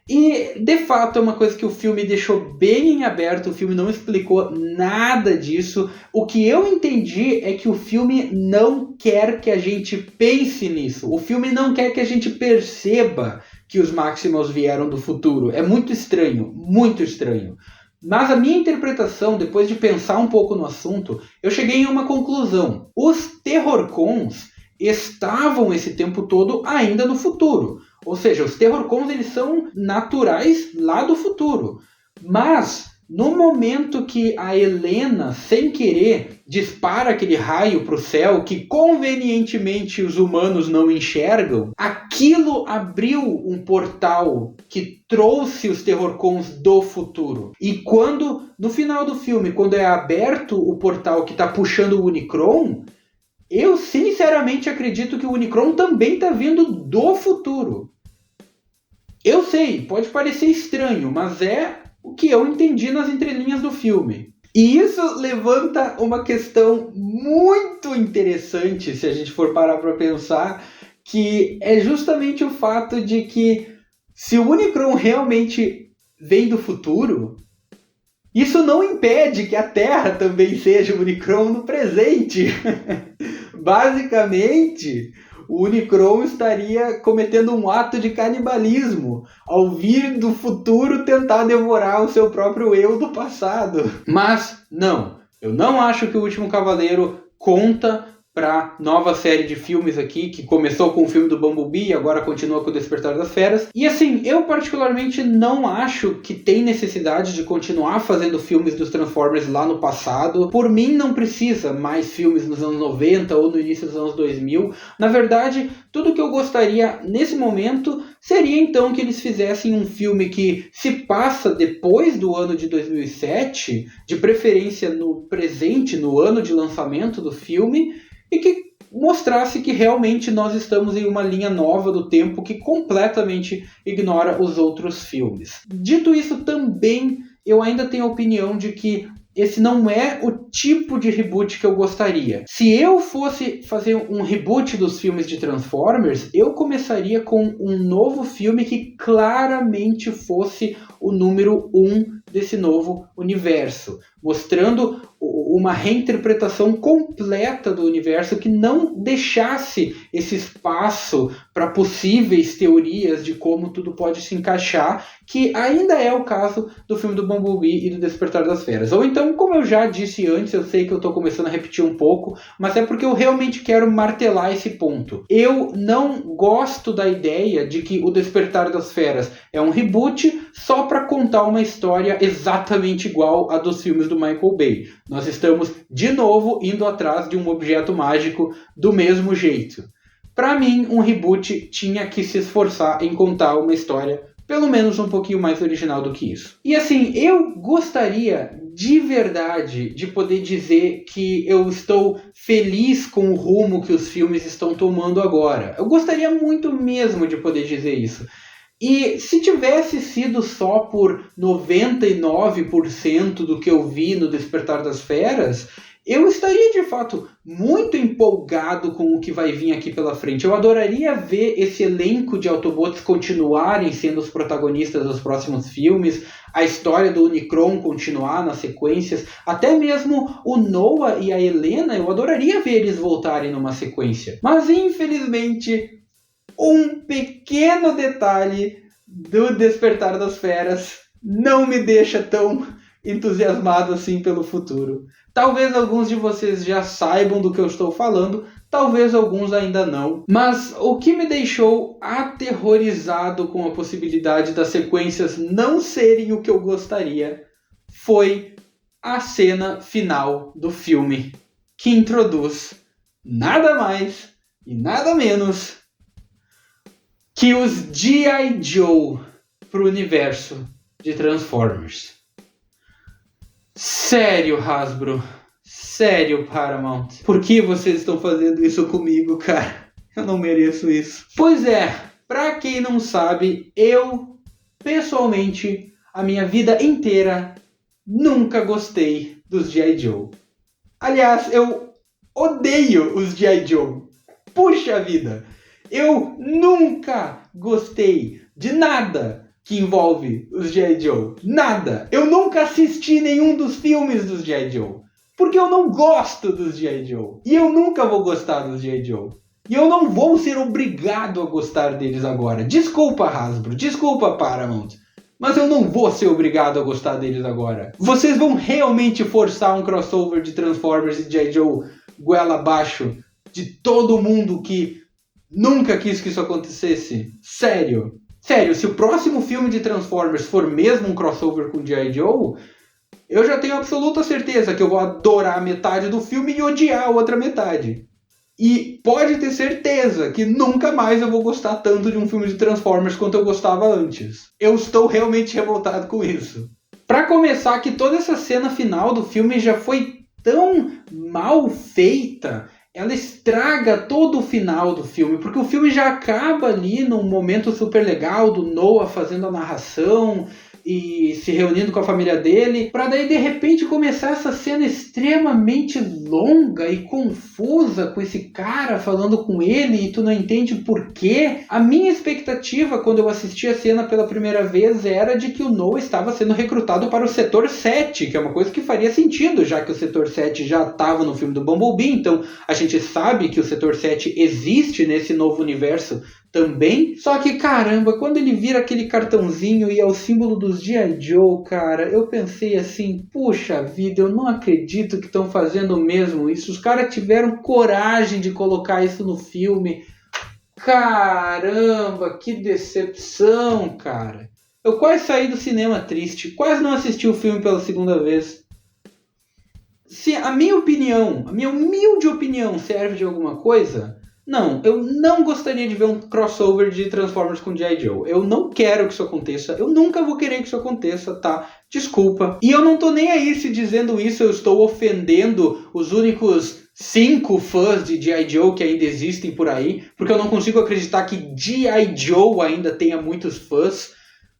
E, de fato, é uma coisa que o filme deixou bem em aberto, o filme não explicou nada disso. O que eu entendi é que o filme não quer que a gente pense nisso. O filme não quer que a gente perceba que os Maximals vieram do futuro. É muito estranho, muito estranho. Mas a minha interpretação, depois de pensar um pouco no assunto, eu cheguei a uma conclusão. Os Terrorcons estavam esse tempo todo ainda no futuro. Ou seja, os Terrorcons eles são naturais lá do futuro. Mas no momento que a Helena, sem querer, dispara aquele raio para o céu que convenientemente os humanos não enxergam, aquilo abriu um portal que trouxe os Terrorcons do futuro. E quando, no final do filme, quando é aberto o portal que está puxando o Unicron, eu sinceramente acredito que o Unicron também está vindo do futuro. Eu sei, pode parecer estranho, mas é o que eu entendi nas entrelinhas do filme. E isso levanta uma questão muito interessante, se a gente for parar para pensar, que é justamente o fato de que se o Unicron realmente vem do futuro, isso não impede que a Terra também seja o Unicron no presente. Basicamente, o Unicron estaria cometendo um ato de canibalismo ao vir do futuro tentar devorar o seu próprio eu do passado. Mas não, eu não acho que o Último Cavaleiro conta para nova série de filmes aqui, que começou com o filme do Bumblebee e agora continua com o Despertar das Feras. E assim, eu particularmente não acho que tem necessidade de continuar fazendo filmes dos Transformers lá no passado. Por mim, não precisa mais filmes nos anos 90 ou no início dos anos 2000. Na verdade, tudo que eu gostaria nesse momento seria então que eles fizessem um filme que se passa depois do ano de 2007, de preferência no presente, no ano de lançamento do filme, e que mostrasse que realmente nós estamos em uma linha nova do tempo que completamente ignora os outros filmes. Dito isso, também eu ainda tenho a opinião de que esse não é o tipo de reboot que eu gostaria. Se eu fosse fazer um reboot dos filmes de Transformers, eu começaria com um novo filme que claramente fosse o número 1 desse novo universo, mostrando uma reinterpretação completa do universo que não deixasse esse espaço para possíveis teorias de como tudo pode se encaixar, que ainda é o caso do filme do Bumblebee e do Despertar das Feras. Ou então, como eu já disse antes, eu sei que eu estou começando a repetir um pouco, mas é porque eu realmente quero martelar esse ponto. Eu não gosto da ideia de que o Despertar das Feras é um reboot só para contar uma história exatamente igual à dos filmes do Michael Bay. Nós estamos, de novo, indo atrás de um objeto mágico do mesmo jeito. Para mim, um reboot tinha que se esforçar em contar uma história pelo menos um pouquinho mais original do que isso. E assim, eu gostaria de verdade de poder dizer que eu estou feliz com o rumo que os filmes estão tomando agora. Eu gostaria muito mesmo de poder dizer isso. E se tivesse sido só por 99% do que eu vi no Despertar das Feras, eu estaria de fato muito empolgado com o que vai vir aqui pela frente. Eu adoraria ver esse elenco de Autobots continuarem sendo os protagonistas dos próximos filmes, a história do Unicron continuar nas sequências, até mesmo o Noah e a Helena, eu adoraria ver eles voltarem numa sequência. Mas infelizmente, um pequeno detalhe do Despertar das Feras não me deixa tão entusiasmado assim pelo futuro. Talvez alguns de vocês já saibam do que eu estou falando, talvez alguns ainda não. Mas o que me deixou aterrorizado com a possibilidade das sequências não serem o que eu gostaria foi a cena final do filme, que introduz nada mais e nada menos que os G.I. Joe para o universo de Transformers. Sério, Hasbro? Sério, Paramount? Por que vocês estão fazendo isso comigo, cara? Eu não mereço isso. Pois é, pra quem não sabe, eu, pessoalmente, a minha vida inteira, nunca gostei dos G.I. Joe. Aliás, eu odeio os G.I. Joe. Puxa vida! Eu nunca gostei de nada que envolve os G.I. Joe. Nada. Eu nunca assisti nenhum dos filmes dos G.I. Joe. Porque eu não gosto dos G.I. Joe. E eu nunca vou gostar dos G.I. Joe. E eu não vou ser obrigado a gostar deles agora. Desculpa, Hasbro. Desculpa, Paramount. Mas eu não vou ser obrigado a gostar deles agora. Vocês vão realmente forçar um crossover de Transformers e G.I. Joe goela abaixo de todo mundo que nunca quis que isso acontecesse? Sério? Sério, se o próximo filme de Transformers for mesmo um crossover com G.I. Joe, eu já tenho absoluta certeza que eu vou adorar metade do filme e odiar a outra metade. E pode ter certeza que nunca mais eu vou gostar tanto de um filme de Transformers quanto eu gostava antes. Eu estou realmente revoltado com isso. Pra começar, que toda essa cena final do filme já foi tão mal feita, ela estraga todo o final do filme, porque o filme já acaba ali num momento super legal do Noah fazendo a narração e se reunindo com a família dele, para daí de repente começar essa cena extremamente longa e confusa com esse cara falando com ele e tu não entende por quê. A minha expectativa quando eu assisti a cena pela primeira vez era de que o Noah estava sendo recrutado para o Setor 7, que é uma coisa que faria sentido, já que o Setor 7 já estava no filme do Bumblebee, então a gente sabe que o Setor 7 existe nesse novo universo também. Só que, caramba, quando ele vira aquele cartãozinho e é o símbolo dos G.I. Joe, cara, eu pensei assim, puxa vida, eu não acredito que estão fazendo mesmo isso. Os caras tiveram coragem de colocar isso no filme. Caramba, que decepção, cara. Eu quase saí do cinema triste, quase não assisti o filme pela segunda vez. Se a minha opinião, a minha humilde opinião serve de alguma coisa... Não, eu não gostaria de ver um crossover de Transformers com G.I. Joe. Eu não quero que isso aconteça. Eu nunca vou querer que isso aconteça, tá? Desculpa. E eu não tô nem aí se dizendo isso eu estou ofendendo os únicos 5 fãs de G.I. Joe que ainda existem por aí. Porque eu não consigo acreditar que G.I. Joe ainda tenha muitos fãs.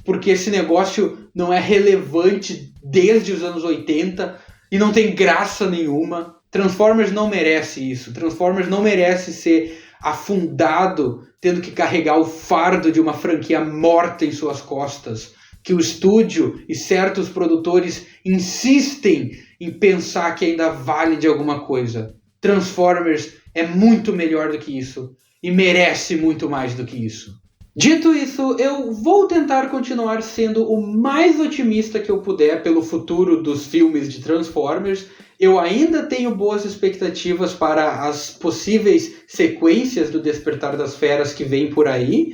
Porque esse negócio não é relevante desde os anos 80 e não tem graça nenhuma. Transformers não merece isso. Transformers não merece ser afundado tendo que carregar o fardo de uma franquia morta em suas costas, que o estúdio e certos produtores insistem em pensar que ainda vale de alguma coisa. Transformers é muito melhor do que isso e merece muito mais do que isso. Dito isso, eu vou tentar continuar sendo o mais otimista que eu puder pelo futuro dos filmes de Transformers. Eu ainda tenho boas expectativas para as possíveis sequências do Despertar das Feras que vem por aí,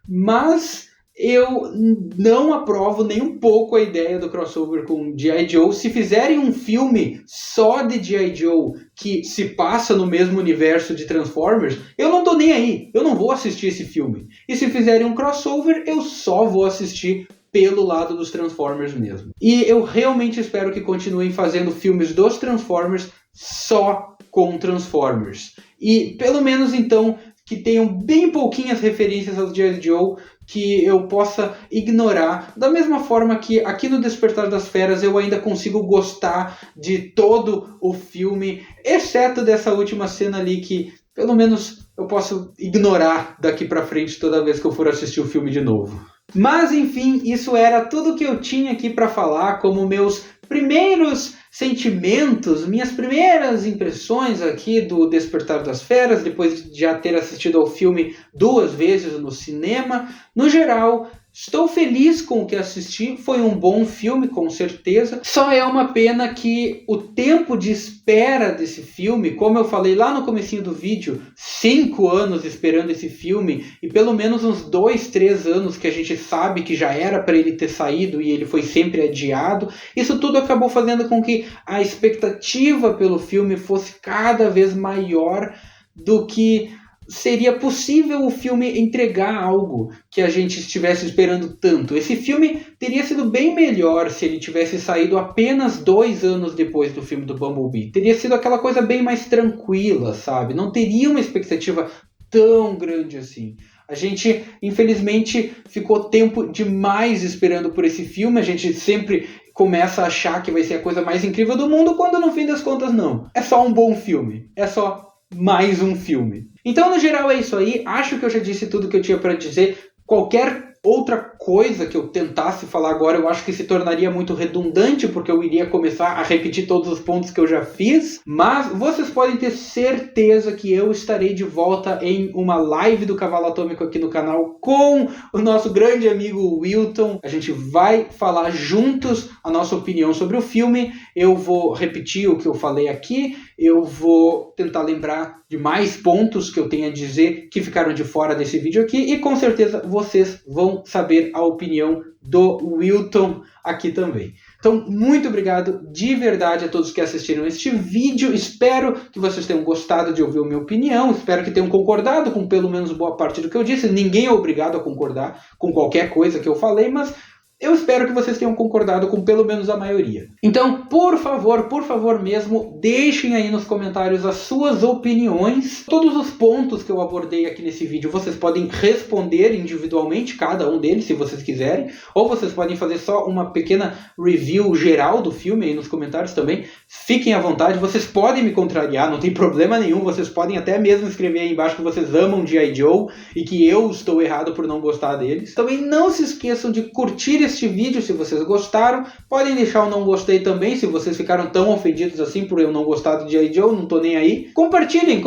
mas eu não aprovo nem um pouco a ideia do crossover com G.I. Joe. Se fizerem um filme só de G.I. Joe que se passa no mesmo universo de Transformers, eu não tô nem aí, eu não vou assistir esse filme. E se fizerem um crossover, eu só vou assistir pelo lado dos Transformers mesmo. E eu realmente espero que continuem fazendo filmes dos Transformers só com Transformers. E pelo menos então que tenham bem pouquinhas referências aos G.I. Joe que eu possa ignorar, da mesma forma que aqui no Despertar das Feras eu ainda consigo gostar de todo o filme, exceto dessa última cena ali que pelo menos eu posso ignorar daqui pra frente toda vez que eu for assistir o filme de novo. Mas enfim, isso era tudo que eu tinha aqui para falar como meus primeiros sentimentos, minhas primeiras impressões aqui do Despertar das Feras, depois de já ter assistido ao filme 2 vezes no cinema. No geral, estou feliz com o que assisti, foi um bom filme, com certeza. Só é uma pena que o tempo de espera desse filme, como eu falei lá no comecinho do vídeo, 5 anos esperando esse filme, e pelo menos uns 2, 3 anos que a gente sabe que já era para ele ter saído e ele foi sempre adiado, isso tudo acabou fazendo com que a expectativa pelo filme fosse cada vez maior do que seria possível o filme entregar algo que a gente estivesse esperando tanto. Esse filme teria sido bem melhor se ele tivesse saído apenas 2 anos depois do filme do Bumblebee. Teria sido aquela coisa bem mais tranquila, sabe? Não teria uma expectativa tão grande assim. A gente, infelizmente, ficou tempo demais esperando por esse filme. A gente sempre começa a achar que vai ser a coisa mais incrível do mundo, quando no fim das contas não. É só um bom filme. É só mais um filme. Então, no geral, é isso aí. Acho que eu já disse tudo que eu tinha para dizer. Qualquer outra coisa que eu tentasse falar agora, eu acho que se tornaria muito redundante, porque eu iria começar a repetir todos os pontos que eu já fiz. Mas vocês podem ter certeza que eu estarei de volta em uma live do Cavalo Atômico aqui no canal com o nosso grande amigo Wilton. A gente vai falar juntos a nossa opinião sobre o filme. Eu vou repetir o que eu falei aqui. Eu vou tentar lembrar de mais pontos que eu tenho a dizer que ficaram de fora desse vídeo aqui, e com certeza vocês vão saber a opinião do Wilton aqui também. Então, muito obrigado de verdade a todos que assistiram este vídeo. Espero que vocês tenham gostado de ouvir a minha opinião. Espero que tenham concordado com pelo menos boa parte do que eu disse. Ninguém é obrigado a concordar com qualquer coisa que eu falei, mas eu espero que vocês tenham concordado com pelo menos a maioria. Então, por favor mesmo, deixem aí nos comentários as suas opiniões. Todos os pontos que eu abordei aqui nesse vídeo, vocês podem responder individualmente, cada um deles, se vocês quiserem. Ou vocês podem fazer só uma pequena review geral do filme aí nos comentários também. Fiquem à vontade, vocês podem me contrariar, não tem problema nenhum. Vocês podem até mesmo escrever aí embaixo que vocês amam G.I. Joe e que eu estou errado por não gostar deles. Também não se esqueçam de curtir este vídeo se vocês gostaram. Podem deixar o não gostei também, se vocês ficaram tão ofendidos assim por eu não gostar do G.I. Joe, não tô nem aí. Compartilhem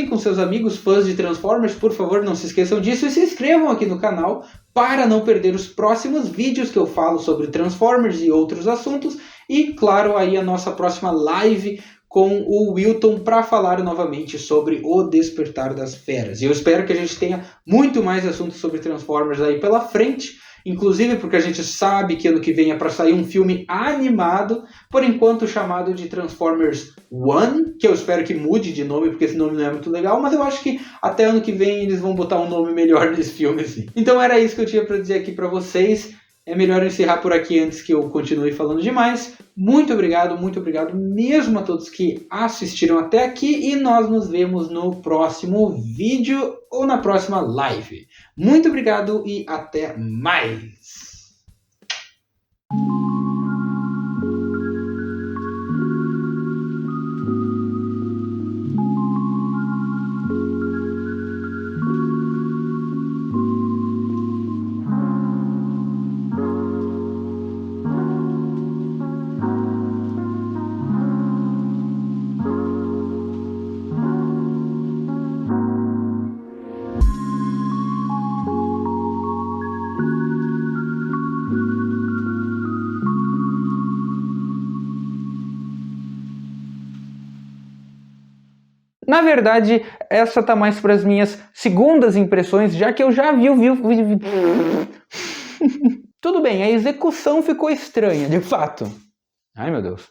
com seus amigos fãs de Transformers, por favor, não se esqueçam disso, e se inscrevam aqui no canal para não perder os próximos vídeos que eu falo sobre Transformers e outros assuntos, e claro, aí a nossa próxima live com o Wilton para falar novamente sobre o Despertar das Feras. E eu espero que a gente tenha muito mais assuntos sobre Transformers aí pela frente, inclusive porque a gente sabe que ano que vem é para sair um filme animado, por enquanto chamado de Transformers One, que eu espero que mude de nome, porque esse nome não é muito legal, mas eu acho que até ano que vem eles vão botar um nome melhor nesse filme, assim. Então era isso que eu tinha para dizer aqui para vocês. É melhor eu encerrar por aqui antes que eu continue falando demais. Muito obrigado mesmo a todos que assistiram até aqui, e nós nos vemos no próximo vídeo ou na próxima live. Muito obrigado e até mais! Na verdade, essa tá mais para as minhas segundas impressões, já que eu já vi o vídeo. Tudo bem, a execução ficou estranha, de fato. Ai, meu Deus.